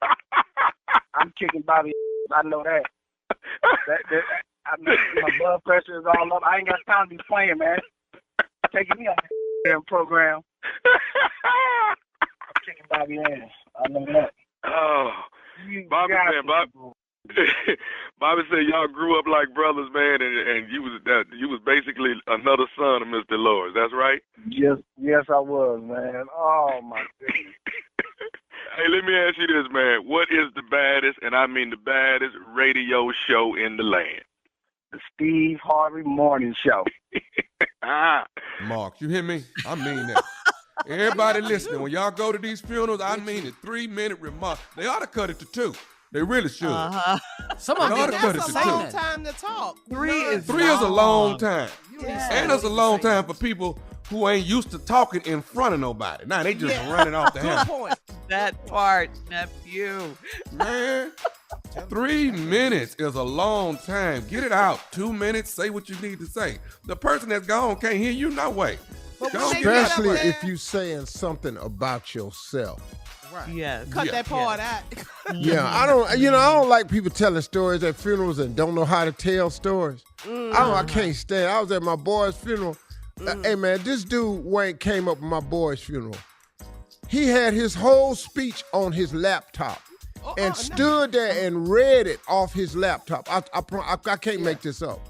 I'm kicking Bobby. I know that. My blood pressure is all up. I ain't got time to be playing, man. Taking me off the damn program. I'm kicking Bobby ass. I know that. Oh, Bobby said y'all grew up like brothers, man, and you was basically another son of Mr. Lawrence. That's right? Yes, I was, man. Oh my goodness. Hey, let me ask you this, man. What is the baddest, and I mean the baddest, radio show in the land? The Steve Harvey Morning Show. Mark, you hear me? I mean that. Everybody listening, when y'all go to these funerals, I mean the 3-minute remark. They ought to cut it to 2. They really should. Some of them that's a long time to talk. 3 is a long time. Yes. And it's a long time for people who ain't used to talking in front of nobody. Now they just running off the house. Good point. That part, nephew. Man, 3 minutes is a long time. Get it out. 2 minutes, say what you need to say. The person that's gone can't hear you, no way. Especially if you saying something about yourself. Right. Yeah. Cut that part out. Yeah, I don't like people telling stories at funerals and don't know how to tell stories. I can't stand. I was at my boy's funeral. Hey man, this dude Wayne came up at my boy's funeral. He had his whole speech on his laptop and stood there and read it off his laptop. I can't make this up.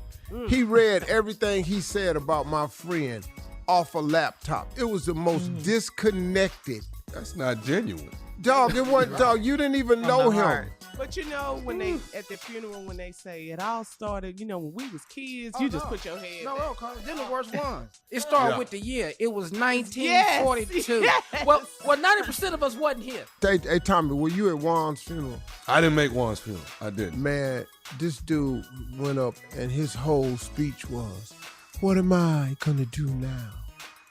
He read everything he said about my friend off a laptop. It was the most disconnected. That's not genuine. Dog, it wasn't, dog. You didn't even know him. But you know, when they at the funeral, when they say it all started, when we was kids, you just put your head. No, then the worst one. It started with the year. It was 1942. Yes. Well, 90% of us wasn't here. Hey, Tommy, were you at Juan's funeral? I didn't make Juan's funeral. I didn't. Man, this dude went up and his whole speech was, "What am I gonna do now?"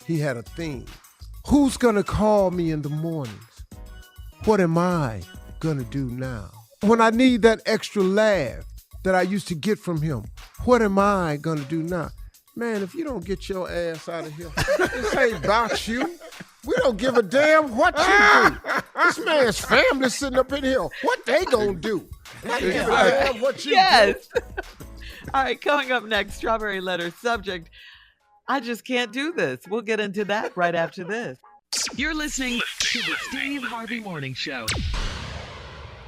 He had a theme. Who's gonna call me in the mornings? What am I gonna do now? When I need that extra laugh that I used to get from him, what am I gonna do now? Man, if you don't get your ass out of here, this ain't about you. We don't give a damn what you do. This man's family sitting up in here. What they gonna do? I give a damn what you do. All right, coming up next, Strawberry Letter subject, I just can't do this. We'll get into that right after this. You're listening to the Steve Harvey Morning Show.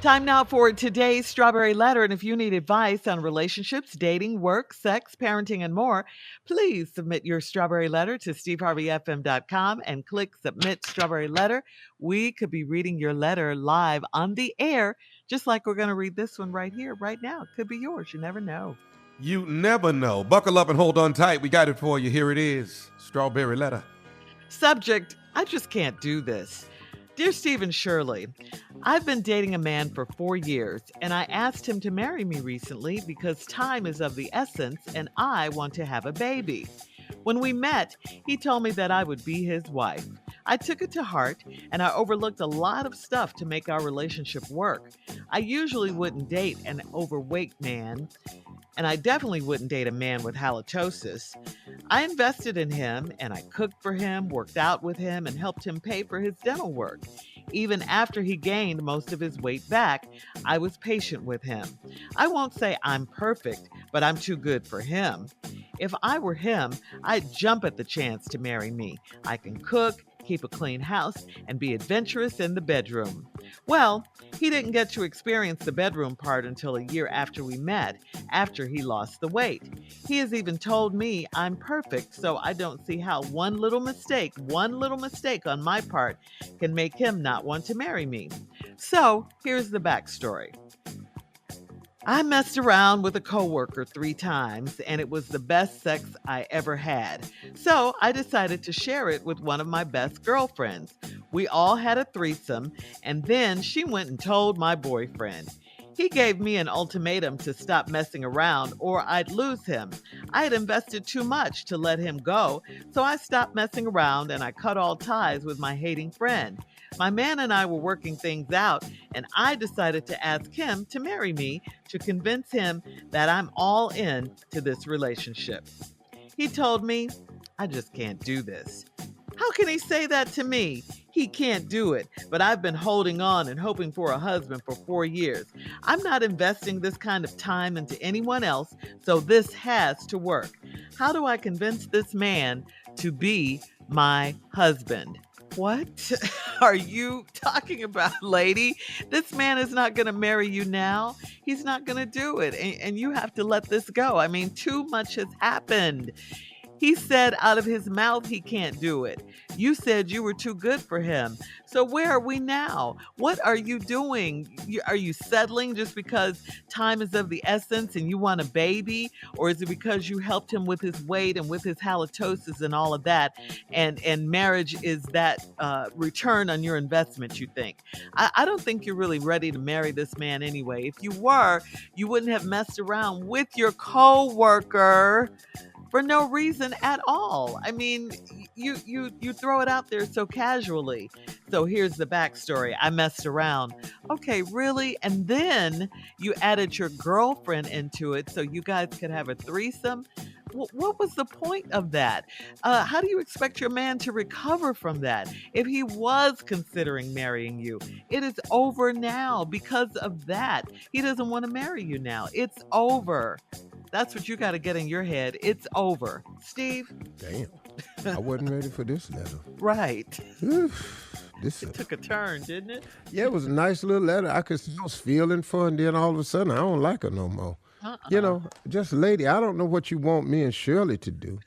Time now for today's Strawberry Letter. And if you need advice on relationships, dating, work, sex, parenting, and more, please submit your Strawberry Letter to steveharveyfm.com and click Submit Strawberry Letter. We could be reading your letter live on the air, just like we're going to read this one right here, right now. It could be yours. You never know. You never know. Buckle up and hold on tight. We got it for you. Here it is. Strawberry Letter. Subject, I just can't do this. Dear Steve and Shirley, I've been dating a man for 4 years, and I asked him to marry me recently because time is of the essence and I want to have a baby. When we met, he told me that I would be his wife. I took it to heart, and I overlooked a lot of stuff to make our relationship work. I usually wouldn't date an overweight man, and I definitely wouldn't date a man with halitosis. I invested in him, and I cooked for him, worked out with him, and helped him pay for his dental work. Even after he gained most of his weight back, I was patient with him. I won't say I'm perfect, but I'm too good for him. If I were him, I'd jump at the chance to marry me. I can cook, keep a clean house, and be adventurous in the bedroom. Well, he didn't get to experience the bedroom part until a year after we met, after he lost the weight. He has even told me I'm perfect, so I don't see how one little mistake on my part can make him not want to marry me. So, here's the backstory. I messed around with a coworker 3 times, and it was the best sex I ever had. So I decided to share it with one of my best girlfriends. We all had a threesome, and then she went and told my boyfriend. He gave me an ultimatum to stop messing around or I'd lose him. I had invested too much to let him go, so I stopped messing around and I cut all ties with my hating friend. My man and I were working things out, and I decided to ask him to marry me to convince him that I'm all in to this relationship. He told me, I just can't do this. How can he say that to me? He can't do it, but I've been holding on and hoping for a husband for 4 years. I'm not investing this kind of time into anyone else, so this has to work. How do I convince this man to be my husband? What are you talking about, lady? This man is not going to marry you now. He's not going to do it, and you have to let this go. I mean, too much has happened. He said out of his mouth he can't do it. You said you were too good for him. So where are we now? What are you doing? Are you settling just because time is of the essence and you want a baby? Or is it because you helped him with his weight and with his halitosis and all of that? And marriage is that return on your investment, you think? I don't think you're really ready to marry this man anyway. If you were, you wouldn't have messed around with your co-worker for no reason at all. I mean, you throw it out there so casually. So here's the backstory. I messed around. Okay, really? And then you added your girlfriend into it so you guys could have a threesome? What was the point of that? How do you expect your man to recover from that if he was considering marrying you? It is over now because of that. He doesn't want to marry you now. It's over. That's what you got to get in your head. It's over. Steve? Damn. I wasn't ready for this letter. Right. It took a turn, didn't it? Yeah, it was a nice little letter. I was feeling for her, and then all of a sudden, I don't like her no more. You know, just lady, I don't know what you want me and Shirley to do.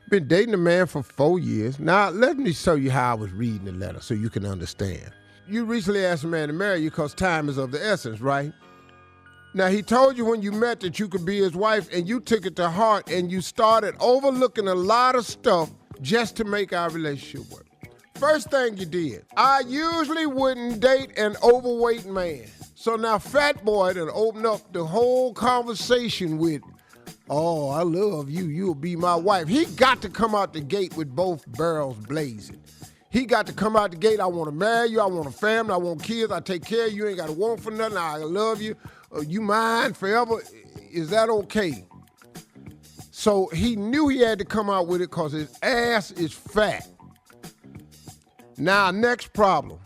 Been dating a man for 4 years. Now, let me show you how I was reading the letter so you can understand. You recently asked a man to marry you because time is of the essence, right? Now, he told you when you met that you could be his wife, and you took it to heart, and you started overlooking a lot of stuff just to make our relationship work. First thing you did, I usually wouldn't date an overweight man. So now Fat Boy done opened up the whole conversation with, oh, I love you, you'll be my wife. He got to come out the gate with both barrels blazing. He got to come out the gate, I want to marry you, I want a family, I want kids, I take care of you, ain't got to want for nothing, I love you. You mine forever? Is that okay? So he knew he had to come out with it because his ass is fat. Now, next problem.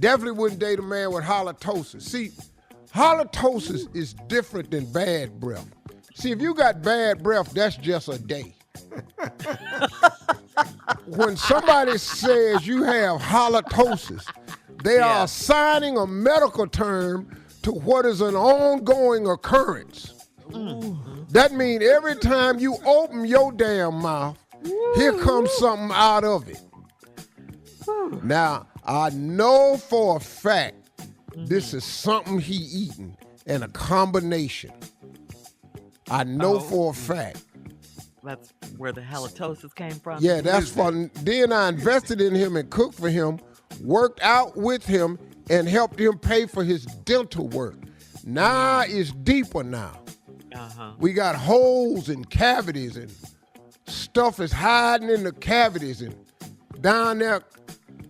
Definitely wouldn't date a man with halitosis. See, halitosis is different than bad breath. See, if you got bad breath, that's just a day. When somebody says you have halitosis, they are assigning a medical term to what is an ongoing occurrence. That means every time you open your damn mouth, here comes something out of it. Now, I know for a fact this is something he eating and a combination. I know for a fact. That's where the halitosis came from? Yeah, that's fun. Then I invested in him and cooked for him, worked out with him, and helped him pay for his dental work. Now it's deeper now. We got holes and cavities, and stuff is hiding in the cavities and down there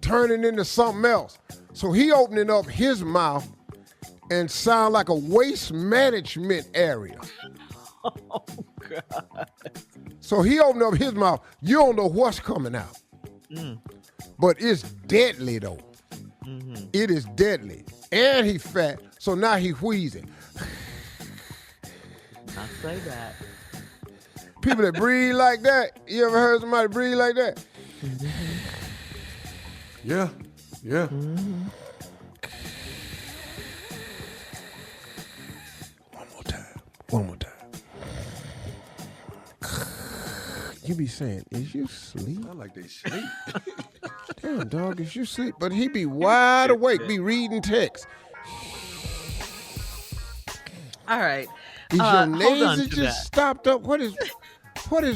turning into something else. So he opening up his mouth and sound like a waste management area. Oh, God. So he opened up his mouth. You don't know what's coming out. But it's deadly, though. It is deadly. And he fat, so now he wheezing. I say that. People that breathe like that. You ever heard somebody breathe like that? Yeah. One more time. You be saying, is you sleep? I like they sleep. Damn, dog, is you sleep? But he be wide awake, be reading text. All right. Is your hold on laser to just that. stopped up? What is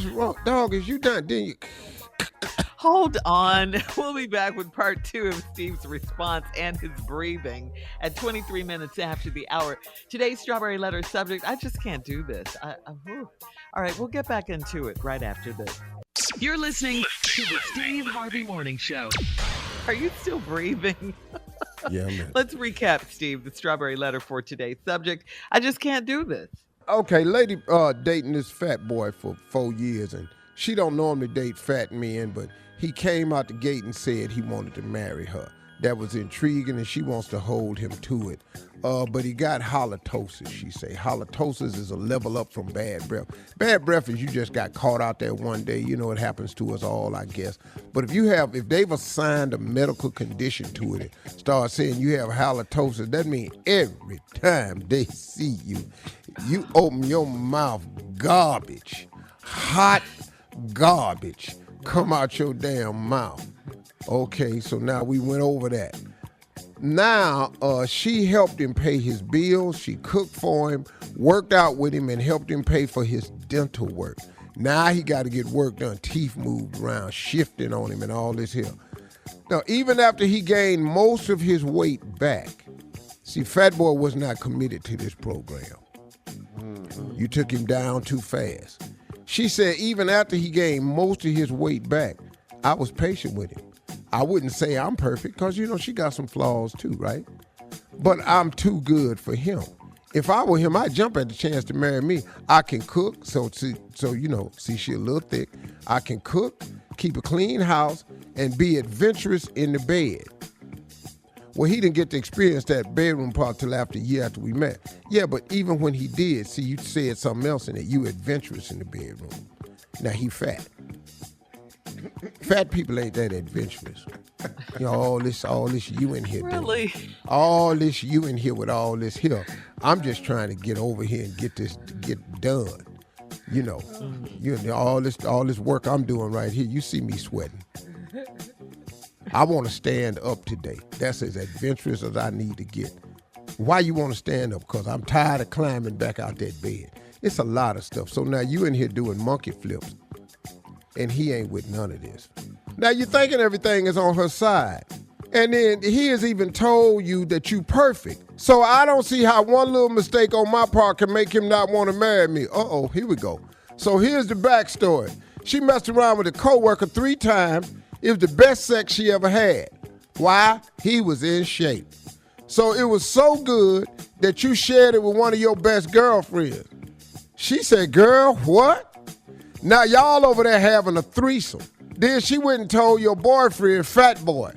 wrong? Dog, is you done? Then you... Hold on. We'll be back with part 2 of Steve's response and his breathing at 23 minutes after the hour. Today's Strawberry Letter subject, I just can't do this. All right, we'll get back into it right after this. You're listening to the Steve Harvey Morning Show. Are you still breathing? Yeah, man. Let's recap, Steve, the Strawberry Letter for today's subject. I just can't do this. Okay, lady dating this fat boy for 4 years, and she don't normally date fat men, but he came out the gate and said he wanted to marry her. That was intriguing, and she wants to hold him to it. But he got halitosis, she say. Halitosis is a level up from bad breath. Bad breath is you just got caught out there one day. You know, it happens to us all, I guess. But if they've assigned a medical condition to it, start saying you have halitosis, that means every time they see you, you open your mouth, garbage, hot garbage come out your damn mouth. Okay, so now we went over that. Now, she helped him pay his bills. She cooked for him, worked out with him, and helped him pay for his dental work. Now he got to get work done. Teeth moved around, shifting on him and all this here. Now, even after he gained most of his weight back, see, Fat Boy was not committed to this program. You took him down too fast. She said even after he gained most of his weight back, I was patient with him. I wouldn't say I'm perfect because, you know, she got some flaws too, right? But I'm too good for him. If I were him, I'd jump at the chance to marry me. I can cook, so you know, see, she a little thick. I can cook, keep a clean house, and be adventurous in the bed. Well, he didn't get to experience that bedroom part till after a year after we met. Yeah, but even when he did, see, you said something else in it. You adventurous in the bedroom. Now, he fat. Fat people ain't that adventurous. You know, all this you in here really? Doing. All this you in here with all this here. I'm just trying to get over here and get done. You know, all this work I'm doing right here. You see me sweating. I want to stand up today. That's as adventurous as I need to get. Why you want to stand up? Because I'm tired of climbing back out that bed. It's a lot of stuff. So now you in here doing monkey flips, and he ain't with none of this. Now you're thinking everything is on her side. And then he has even told you that you perfect. So I don't see how one little mistake on my part can make him not want to marry me. Uh-oh, here we go. So here's the backstory. She messed around with a coworker 3 times. It was the best sex she ever had. Why? He was in shape. So it was so good that you shared it with one of your best girlfriends. She said, girl, what? Now y'all over there having a threesome. Then she went and told your boyfriend, Fat Boy.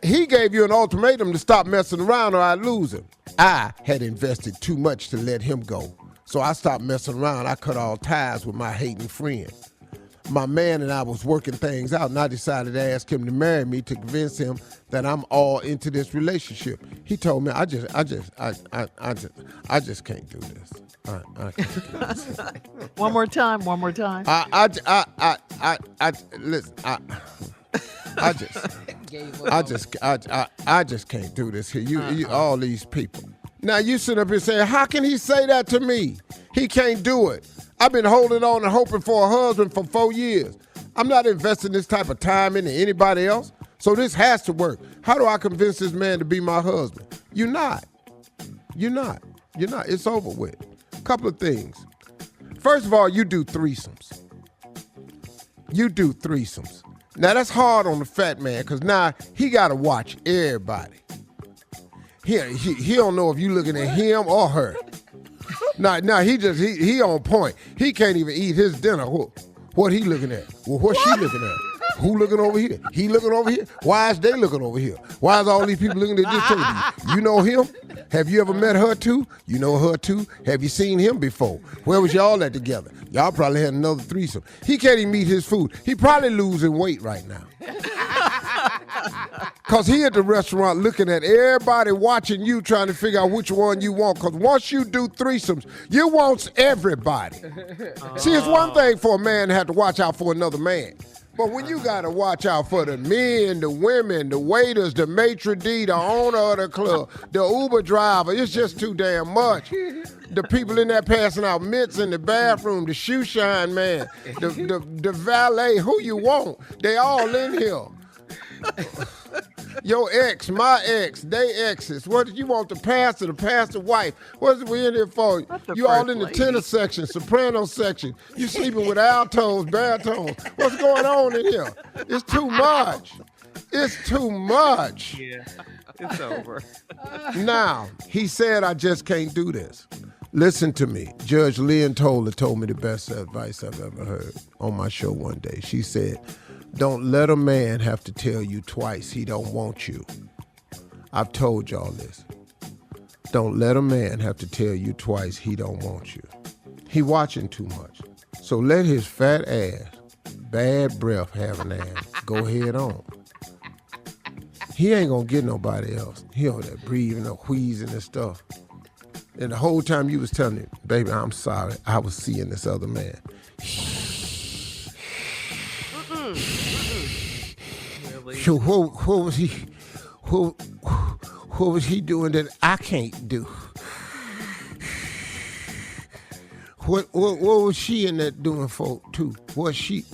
He gave you an ultimatum to stop messing around or I'd lose him. I had invested too much to let him go. So I stopped messing around. I cut all ties with my hating friend. My man and I was working things out, and I decided to ask him to marry me to convince him that I'm all into this relationship. He told me, I just can't do this. I can't do this. One more time. Listen, I just can't do this here. You all these people. Now you sit up here saying, how can he say that to me? He can't do it. I've been holding on and hoping for a husband for 4 years. I'm not investing this type of time into anybody else, so this has to work. How do I convince this man to be my husband? You're not. It's over with. Couple of things. First of all, you do threesomes. Now, that's hard on the fat man because now he got to watch everybody. He don't know if you looking at him or her. Nah, he on point. He can't even eat his dinner. What he looking at? Well, what she looking at? Who looking over here? He looking over here? Why is they looking over here? Why is all these people looking at this TV? You know him? Have you ever met her too? You know her too? Have you seen him before? Where was y'all at together? Y'all probably had another threesome. He can't even eat his food. He probably losing weight right now. Because he at the restaurant looking at everybody watching you trying to figure out which one you want. Because once you do threesomes, you want everybody. See, it's one thing for a man to have to watch out for another man. But when you got to watch out for the men, the women, the waiters, the maitre d', the owner of the club, the Uber driver, it's just too damn much. The people in there passing out mints in the bathroom, the shoe shine man, the valet, who you want, they all in here. Your ex, my ex, they exes. What did you want, the pastor wife? What's we in here for? You all in the tenor section, soprano section. You sleeping with altos, baritones. What's going on in here? It's too much. It's too much. Yeah, it's over. Now, he said, I just can't do this. Listen to me. Judge Lynn Toler told me the best advice I've ever heard on my show one day. She said, don't let a man have to tell you twice he don't want you. I've told y'all this. Don't let a man have to tell you twice he don't want you. He watching too much. So let his fat ass, bad breath having ass, go head on. He ain't gonna get nobody else. He over there breathing or wheezing and stuff. And the whole time you was telling him, baby, I'm sorry, I was seeing this other man. Really? So what was he? What was he doing that I can't do? What was she in there doing for too? Was she?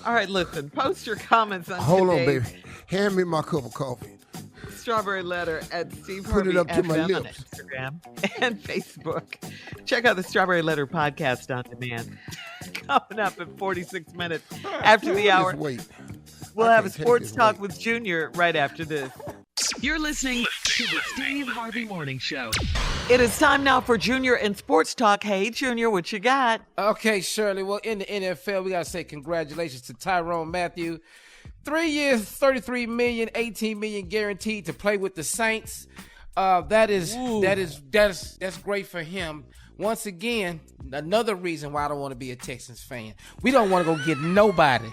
All right, listen. Post your comments on Hold on, today's baby. Hand me my cup of coffee. Strawberry Letter at Steve Put it Harvey up to my FM on lips. Instagram and Facebook. Check out the Strawberry Letter podcast on demand. Coming up in 46 minutes after the hour. Wait. We'll have a sports talk with Junior right after this. You're listening to the Steve Harvey Morning Show. It is time now for Junior and Sports Talk. Hey, Junior, what you got? Okay, Shirley. Well, in the NFL, we got to say congratulations to Tyrone Matthew. 3 years, $33 million, $18 million guaranteed to play with the Saints. That's great for him. Once again, another reason why I don't want to be a Texans fan. We don't want to go get nobody.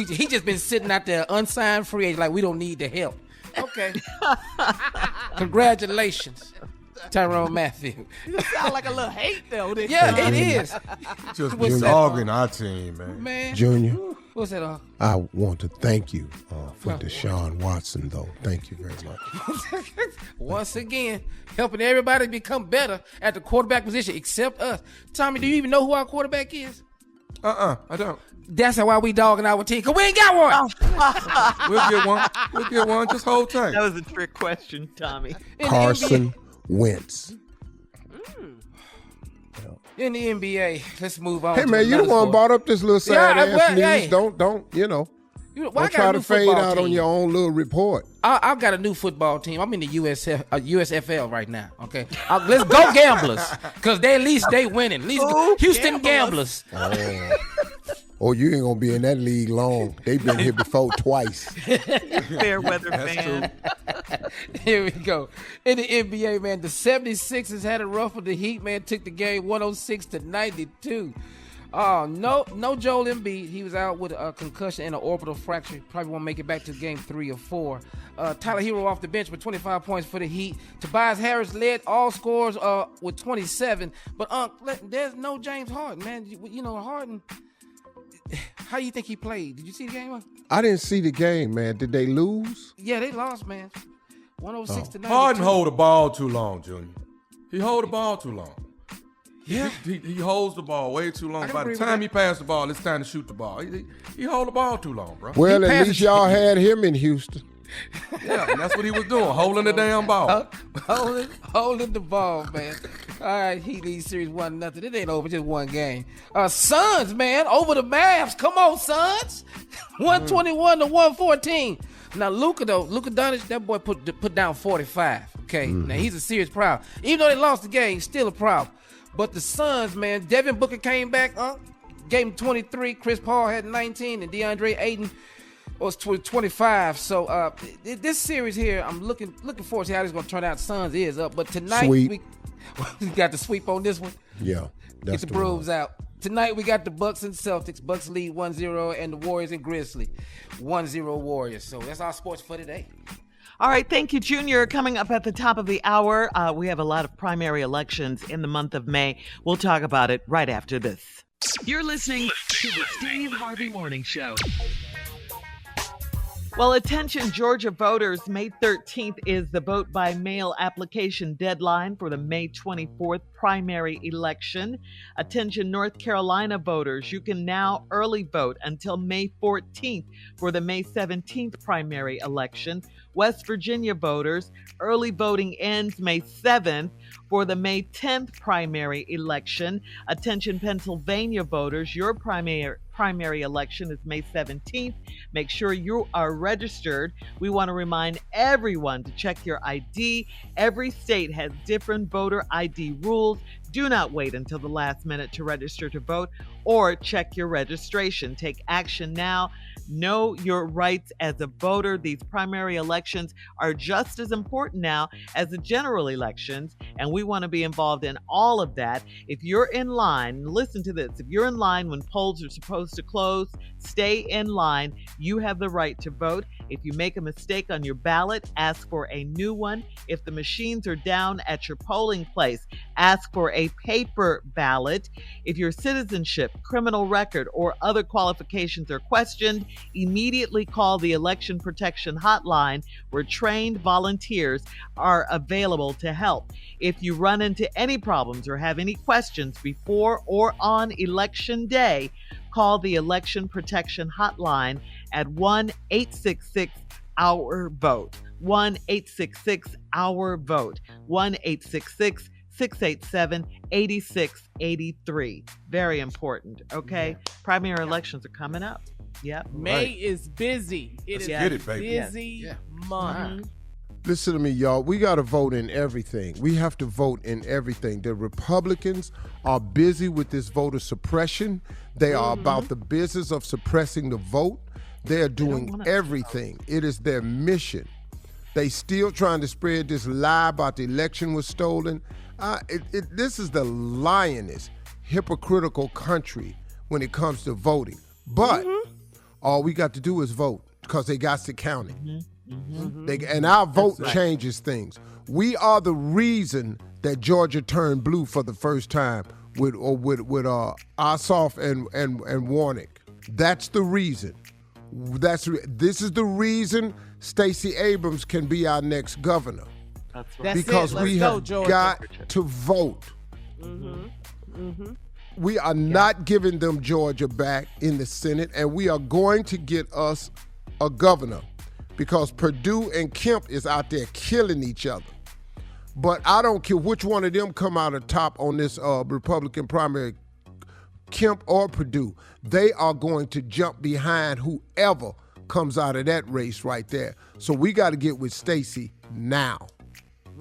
He just been sitting out there unsigned free agent like we don't need the help. Okay. Congratulations, Tyrone Matthew. You sound like a little hate though. Yeah, it is. Just been dogging our team, man. Junior. What's that? I want to thank you for Deshaun Watson, though. Thank you very much. Once again, helping everybody become better at the quarterback position, except us. Tommy, do you even know who our quarterback is? I don't. That's why we dogging our team, because we ain't got one. We'll get one. Just hold tight. That was a trick question, Tommy. Carson Wentz. In the NBA, let's move on. Hey, man, you the one brought up this little sad-ass news. Hey. Don't try to fade out on your own little report. I've got a new football team. I'm in the USFL right now, okay? Let's go Gamblers, because at least they winning. At least Houston Gamblers. Oh, you ain't going to be in that league long. They've been here before twice. Fair weather fan. Here we go. In the NBA, man, the 76ers had it rough with the Heat, man. Took the game 106-92. No Joel Embiid. He was out with a concussion and an orbital fracture. Probably won't make it back to game 3 or 4. Tyler Hero off the bench with 25 points for the Heat. Tobias Harris led all scores with 27. But there's no James Harden, man. You know, Harden, how you think he played? Did you see the game? I didn't see the game, man. Did they lose? Yeah, they lost, man. 106-92. Harden hold the ball too long, Junior. He hold the ball too long. Yeah, he holds the ball way too long. By the time he passes the ball, it's time to shoot the ball. He hold the ball too long, bro. Well, at least y'all had him in Houston. Yeah, and that's what he was doing, holding the damn ball. Holding the ball, man. All right, Heat lead series 1-0. It ain't over, just one game. Suns, man, over the Mavs. Come on, Suns. 121-114. Now, Luka Doncic, that boy put down 45. Okay, now he's a serious problem. Even though they lost the game, still a problem. But the Suns, man, Devin Booker came back, gave him 23. Chris Paul had 19, and DeAndre Ayton Oh, it's 25. So this series here, I'm looking forward to how this is going to turn out. Suns is up, but tonight we got the sweep on this one. Yeah, that's get the brooms out. Tonight we got the Bucks and Celtics. Bucks lead 1-0, and the Warriors and Grizzlies 1-0 Warriors. So that's our sports for today. All right, thank you, Junior. Coming up at the top of the hour, we have a lot of primary elections in the month of May. We'll talk about it right after this. You're listening to the Steve Harvey Morning Show. Well, attention, Georgia voters. May 13th is the vote by mail application deadline for the May 24th primary election. Attention, North Carolina voters. You can now early vote until May 14th for the May 17th primary election. West Virginia voters, early voting ends May 7th for the May 10th primary election. Attention, Pennsylvania voters, your primary election is May 17th. Make sure you are registered. We want to remind everyone to check your ID. Every state has different voter ID rules. Do not wait until the last minute to register to vote or check your registration. Take action now. Know your rights as a voter. These primary elections are just as important now as the general elections, and we want to be involved in all of that. If you're in line, listen to this, if you're in line when polls are supposed to close, stay in line. You have the right to vote. If you make a mistake on your ballot, ask for a new one. If the machines are down at your polling place, ask for a paper ballot. If your citizenship, criminal record, or other qualifications are questioned, immediately call the Election Protection Hotline, where trained volunteers are available to help. If you run into any problems or have any questions before or on Election Day, call the Election Protection Hotline at 1-866-OUR-VOTE. 1-866-OUR-VOTE. 1-866-687-8683. Very important, okay? Primary elections are coming up. Yep. May is busy. It is busy month. Listen to me, y'all. We got to vote in everything. We have to vote in everything. The Republicans are busy with this voter suppression. They are about the business of suppressing the vote. They are doing everything. It is their mission. They still trying to spread this lie about the election was stolen. This is the lioness, hypocritical country when it comes to voting. But all we got to do is vote because they got to count it. And our vote changes things. We are the reason that Georgia turned blue for the first time with Ossoff and Warnock. That's the reason. This is the reason Stacey Abrams can be our next governor. That's right. Because we have got to vote. We are not giving them Georgia back in the Senate, and we are going to get us a governor because Perdue and Kemp is out there killing each other. But I don't care which one of them come out on top on this Republican primary, Kemp or Perdue. They are going to jump behind whoever comes out of that race right there. So we got to get with Stacey now.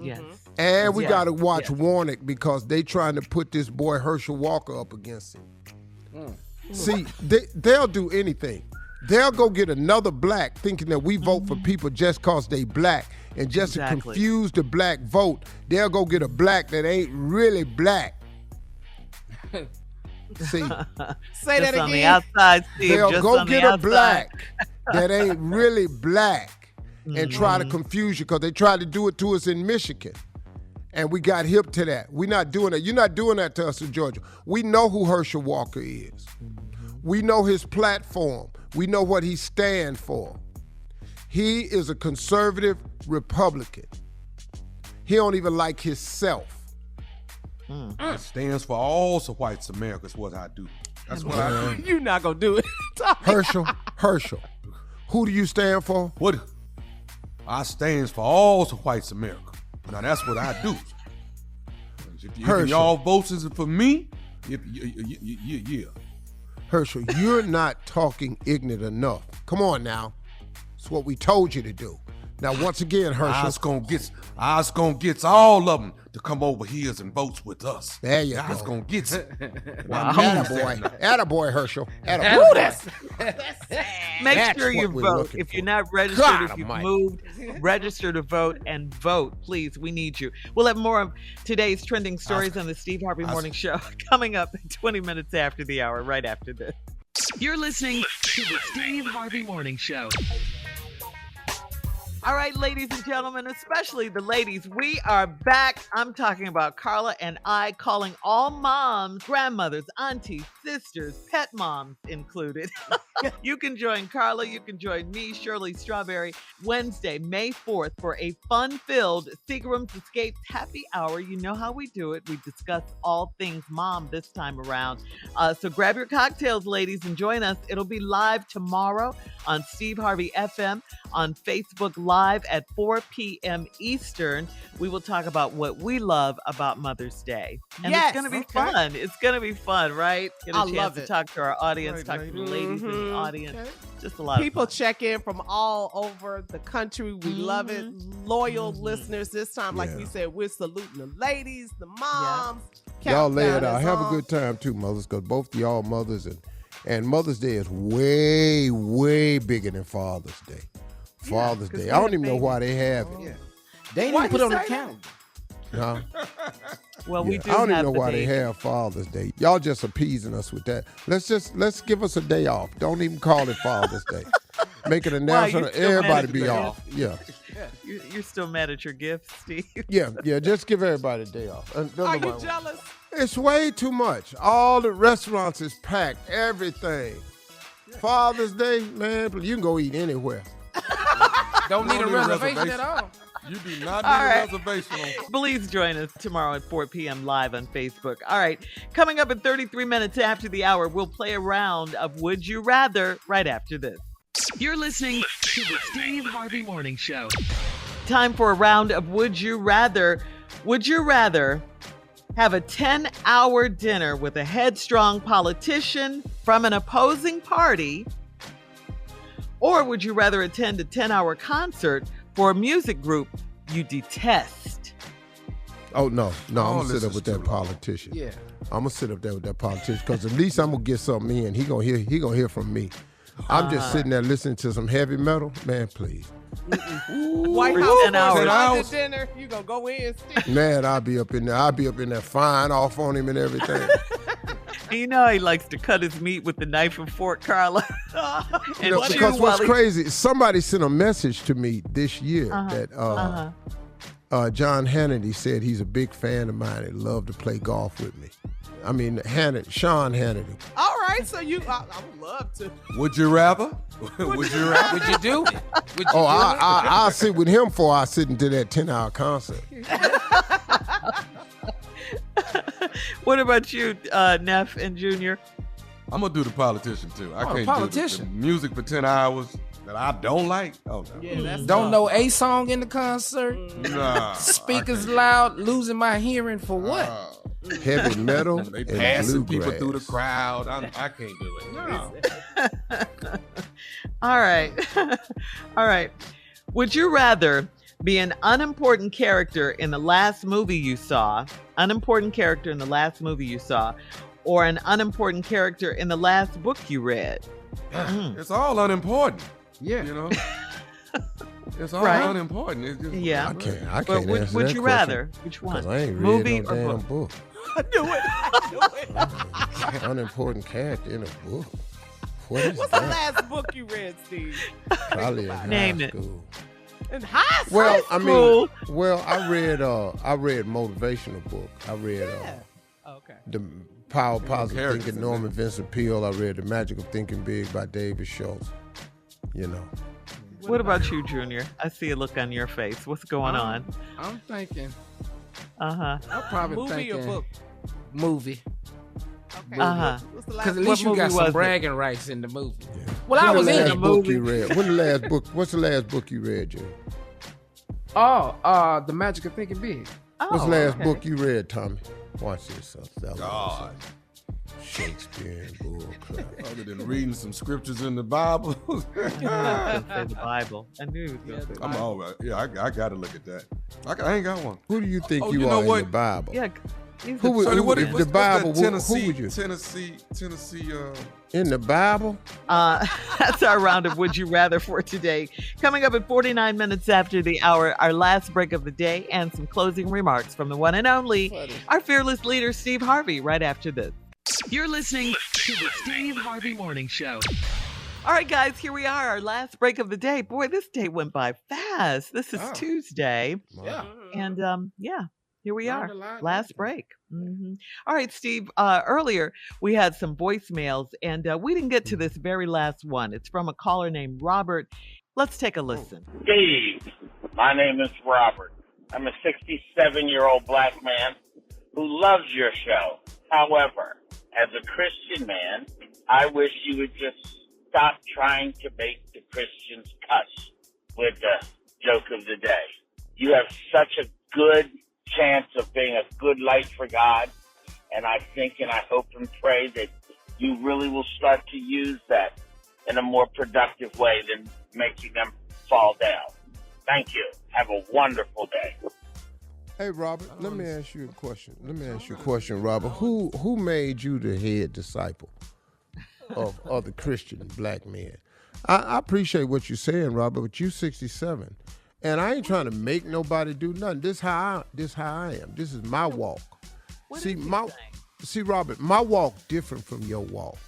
Yes. And we got to watch Warnock because they trying to put this boy Herschel Walker up against him. See, they'll do anything. They'll go get another black thinking that we vote for people just because they black. And just to confuse the black vote, they'll go get a black that ain't really black. See? Say that again. On the outside, Steve. They'll go get a black that ain't really black and try to confuse you because they tried to do it to us in Michigan. And we got hip to that. We're not doing that. You're not doing that to us in Georgia. We know who Herschel Walker is. We know his platform. We know what he stands for. He is a conservative Republican. He don't even like himself. It stands for all the whites Americans, what I do. That's what I do. You're not going to do it. Herschel. Who do you stand for? What? I stands for all the whites America. Now that's what I do. If y'all votes for me, yeah. Herschel, you're not talking ignorant enough. Come on now. It's what we told you to do. Now, once again, Herschel. I was gonna get all of them to come over here and vote with us. There you I was go. gonna get it. Attaboy, Herschel. Make sure you vote. If you're not registered, if you've moved, register to vote and vote. Please, we need you. We'll have more of today's trending stories on the Steve Harvey Morning Show coming up 20 minutes after the hour, right after this. You're listening to the Steve Harvey Morning Show. All right, ladies and gentlemen, especially the ladies, we are back. I'm talking about Carla and I calling all moms, grandmothers, aunties, sisters, pet moms included. You can join Carla. You can join me, Shirley Strawberry, Wednesday, May 4th for a fun-filled Seagrams Escapes Happy Hour. You know how we do it. We discuss all things mom this time around. So grab your cocktails, ladies, and join us. It'll be live tomorrow on Steve Harvey FM, on Facebook Live at 4 p.m. Eastern. We will talk about what we love about Mother's Day. And it's going to be fun. It's going to be fun, right? Get a chance to talk to our audience, talk to the ladies in the audience. Okay. Just a lot people of fun. check in from all over the country. We love it. Loyal listeners this time. Like we said, we're saluting the ladies, the moms. Y'all lay it out. Have a good time too, mothers, because both of y'all mothers and Mother's Day is way, way bigger than Father's Day. Father's Day. I don't even know why they have it. They didn't put it on the calendar. Huh? Well, we do. I don't even know why they have Father's Day. Y'all just appeasing us with that. Let's give us a day off. Don't even call it Father's Day. Make it a national. Everybody be off. Yeah. You're still mad at your gift, Steve? Yeah. Just give everybody a day off. Are you jealous? It's way too much. All the restaurants is packed. Everything. Father's Day, man, you can go eat anywhere. Don't need a reservation at all. You do not need a reservation. Please join us tomorrow at 4 p.m. live on Facebook. All right, coming up in 33 minutes after the hour, we'll play a round of Would You Rather right after this. You're listening to the Steve Harvey Morning Show. Time for a round of Would You Rather. Would you rather have a 10-hour dinner with a headstrong politician from an opposing party, or would you rather attend a 10-hour concert for a music group you detest? Oh, no, I'm going to sit up with that politician. Yeah. I'm going to sit up there with that politician because at least I'm going to get something in. He going to hear from me. I'm just sitting there listening to some heavy metal. Man, please. White House 10 hours. dinner, you going to go in, Steve? Man, I'll be up in there frying off on him and everything. You know he likes to cut his meat with the knife and fork, Carla. Because what's crazy, somebody sent a message to me this year that John Hannity said he's a big fan of mine and loved to play golf with me. I mean, Sean Hannity. All right, so I would love to. Would you rather? Would you rather? Would you do it? I'll sit with him before I sit into that 10-hour concert. What about you, Neff and Junior? I'm going to do the politician, too. I can't politician. do the music for 10 hours that I don't like. Oh, no. Yeah, don't know a song in the concert? Nah. Speakers loud, losing my hearing for what? Heavy metal They and passing people bluegrass. through the crowd. I can't do it. No. All right. All right. Would you rather be an unimportant character in the last movie you saw, or an unimportant character in the last book you read? It's all unimportant. Yeah. You know? It's all unimportant. It's just, I can't But answer would that you question, rather? Which 'cause one? I ain't read Movie no or damn book? book. I knew it. Unimportant character in a book. What is What's the that? last book you read, Steve? Probably in Name high it. school. In high school? Well, I mean, I read motivational book. I read the Power of Positive Thinking, Norman Vincent Peale. I read The Magic of Thinking Big by David Schultz. You know. What about you, Junior? I see a look on your face. What's going on? I'm thinking. Uh-huh. I'm probably Movie thinking. or book? Movie. Okay. Uh-huh. What's the last Because at book? least you got movie some was it? bragging rights in the movie. Yeah. Well, I was in What's the the last book movie. you read? What's the last book you read, Jay? The Magic of Thinking Big. What's the last book you read, Tommy? Watch this. God. Shakespeare and bull crap. Other than reading some scriptures in the Bible. I knew he was gonna say the Bible. I knew he was gonna say the I'm Bible. all right. Yeah, I got to look at that. I ain't got one. Who do you think Oh, you you are know in what? the Bible? Yeah. He's Who would- the what- man. the Bible, What's that who would you- Tennessee. In the Bible? That's our round of Would You Rather for today. Coming up at 49 minutes after the hour, our last break of the day and some closing remarks from the one and only, our fearless leader, Steve Harvey, right after this. You're listening to the Steve Harvey Morning Show. All right, guys, here we are, our last break of the day. Boy, this day went by fast. This is Tuesday. Yeah. And here we Round are. the line, Last break. All right, Steve, earlier we had some voicemails, and we didn't get to this very last one. It's from a caller named Robert. Let's take a listen. Steve, my name is Robert. I'm a 67-year-old black man who loves your show. However, as a Christian man, I wish you would just stop trying to make the Christians cuss with the joke of the day. You have such a good chance of being a good light for God, and I think and I hope and pray that you really will start to use that in a more productive way than making them fall down. Thank you. Have a wonderful day. Hey, Robert, let me ask you a question. Robert. Who made you the head disciple of other Christian black men? I appreciate what you're saying, Robert, but you 67. And I ain't trying to make nobody do nothing. This how I am. This is my walk. See, Robert, my walk different from your walk.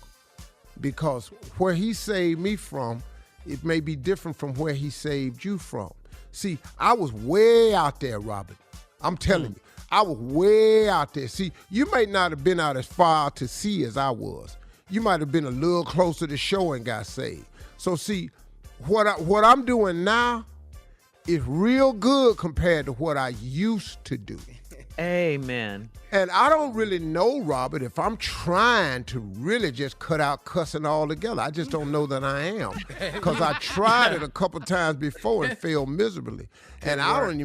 Because where he saved me from, it may be different from where he saved you from. See, I was way out there, Robert. I'm telling you, I was way out there. See, you may not have been out as far to sea as I was. You might have been a little closer to shore and got saved. So see, what I'm doing now is real good compared to what I used to do. Amen. And I don't really know, Robert, if I'm trying to really just cut out cussing altogether. I just don't know that I am. Because I tried it a couple times before and failed miserably. And I don't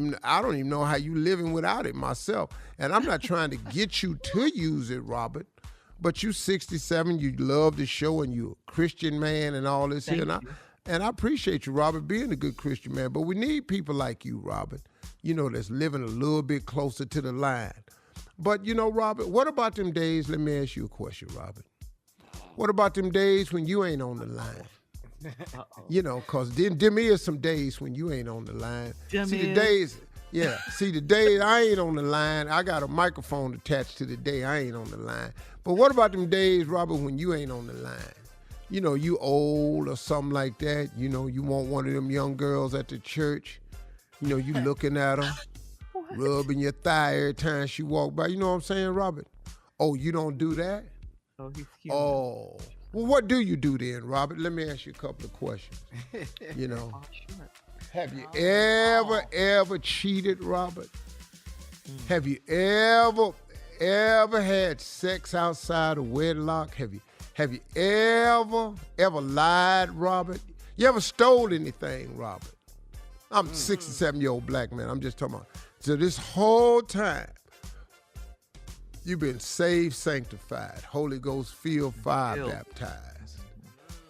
even know how you living without it myself. And I'm not trying to get you to use it, Robert. But you 67, you love the show, and you're a Christian man and all this here. And I appreciate you, Robert, being a good Christian man. But we need people like you, Robert, that's living a little bit closer to the line. But, Robert, what about them days? Let me ask you a question, Robert. What about them days when you ain't on the line? Because them is some days when you ain't on the line. The days I ain't on the line, I got a microphone attached to the day I ain't on the line. But what about them days, Robert, when you ain't on the line? You old or something like that. You want one of them young girls at the church. You looking at her, rubbing your thigh every time she walk by. You know what I'm saying, Robert? Oh, you don't do that? Oh, he's cute. Oh. Well, what do you do then, Robert? Let me ask you a couple of questions. Oh, sure. Have you ever cheated, Robert? Have you ever had sex outside of wedlock? Have you ever lied, Robert? You ever stole anything, Robert? I'm a 67-year-old black man. I'm just talking about. So this whole time, you've been saved, sanctified, Holy Ghost filled, fire baptized.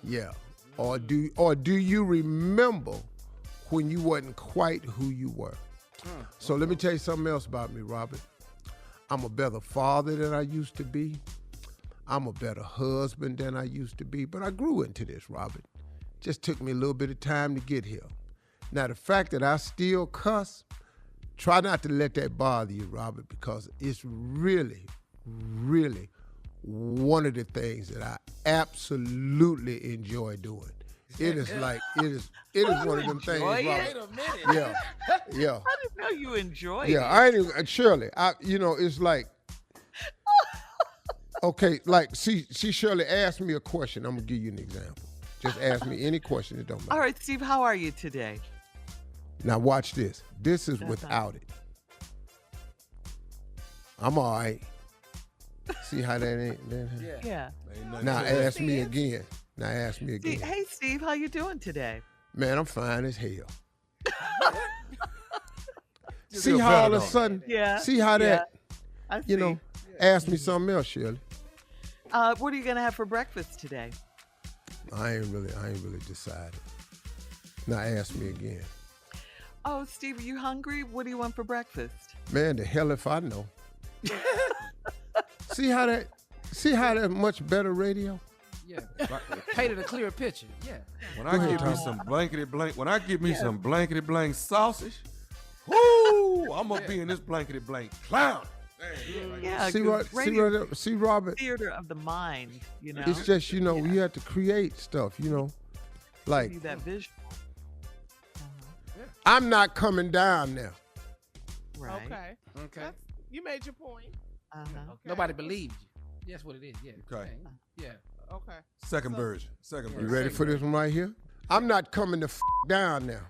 Yeah. Or do you remember when you wasn't quite who you were? So let me tell you something else about me, Robert. I'm a better father than I used to be. I'm a better husband than I used to be. But I grew into this, Robert. Just took me a little bit of time to get here. Now, the fact that I still cuss, try not to let that bother you, Robert, because it's really, really one of the things that I absolutely enjoy doing. It is one of them things, Robert. Wait a minute. Yeah. I didn't know you enjoyed it. Yeah, I ain't even, Shirley, it's like, okay, like, see, Shirley asked me a question. I'm going to give you an example. Just ask me any question, it don't matter. All right, Steve, how are you today? Now watch this. This is without it. I'm all right. See how that ain't? Yeah. Now ask me again. See, hey, Steve, how you doing today? Man, I'm fine as hell. See how all of a sudden? Yeah. See how that? I see. Ask me something else, Shirley. What are you gonna have for breakfast today? I ain't really decided. Now ask me again. Oh, Steve, are you hungry? What do you want for breakfast? Man, the hell if I know. See how that much better radio? Yeah, painted a clearer picture. Yeah. When I give me some blankety blank sausage, whoo, I'm gonna be in this blankety blank clown. Yeah, see Robert. Theater of the mind, you know. It's just you have to create stuff, like need that visual. I'm not coming down now. Right. Okay. You made your point. Okay. Nobody believed you. That's what it is. Yeah. Okay. Yeah. Okay. Second version. You ready for this one right here? I'm not coming to down now.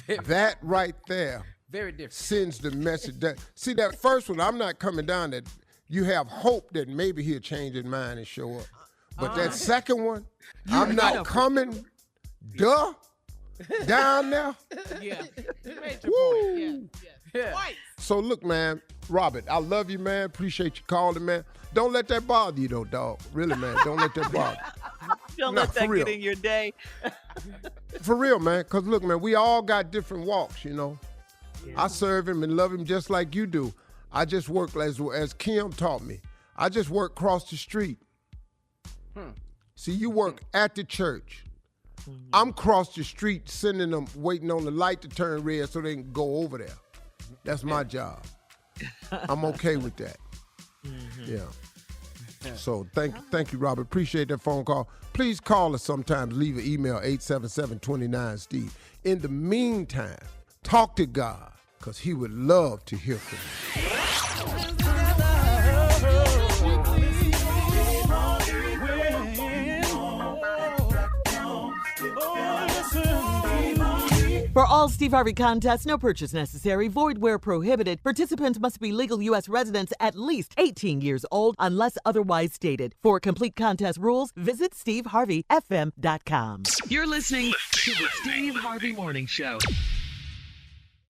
That right there. Very different. Sends the message that. See that first one, I'm not coming down. That you have hope that maybe he'll change his mind and show up. But that second one, I'm not coming. Down now. Yeah. You made your point. Yeah. Twice. So look, man, Robert, I love you, man. Appreciate you calling, man. Don't let that bother you, though, dog. Really, man. Don't let that bother you. Don't let that get in your day. For real, man. Because look, man, we all got different walks, Yeah. I serve him and love him just like you do. I just work, as Kim taught me, I just work across the street. See, you work at the church. I'm across the street sending them, waiting on the light to turn red so they can go over there. That's my job. I'm okay with that. Yeah. So thank you, Robert. Appreciate that phone call. Please call us sometimes. Leave an email, 877-29-STEVE. In the meantime, talk to God, because he would love to hear from you. For all Steve Harvey contests, no purchase necessary, void where prohibited. Participants must be legal U.S. residents at least 18 years old unless otherwise stated. For complete contest rules, visit SteveHarveyFM.com. You're listening to the Steve Harvey Morning Show.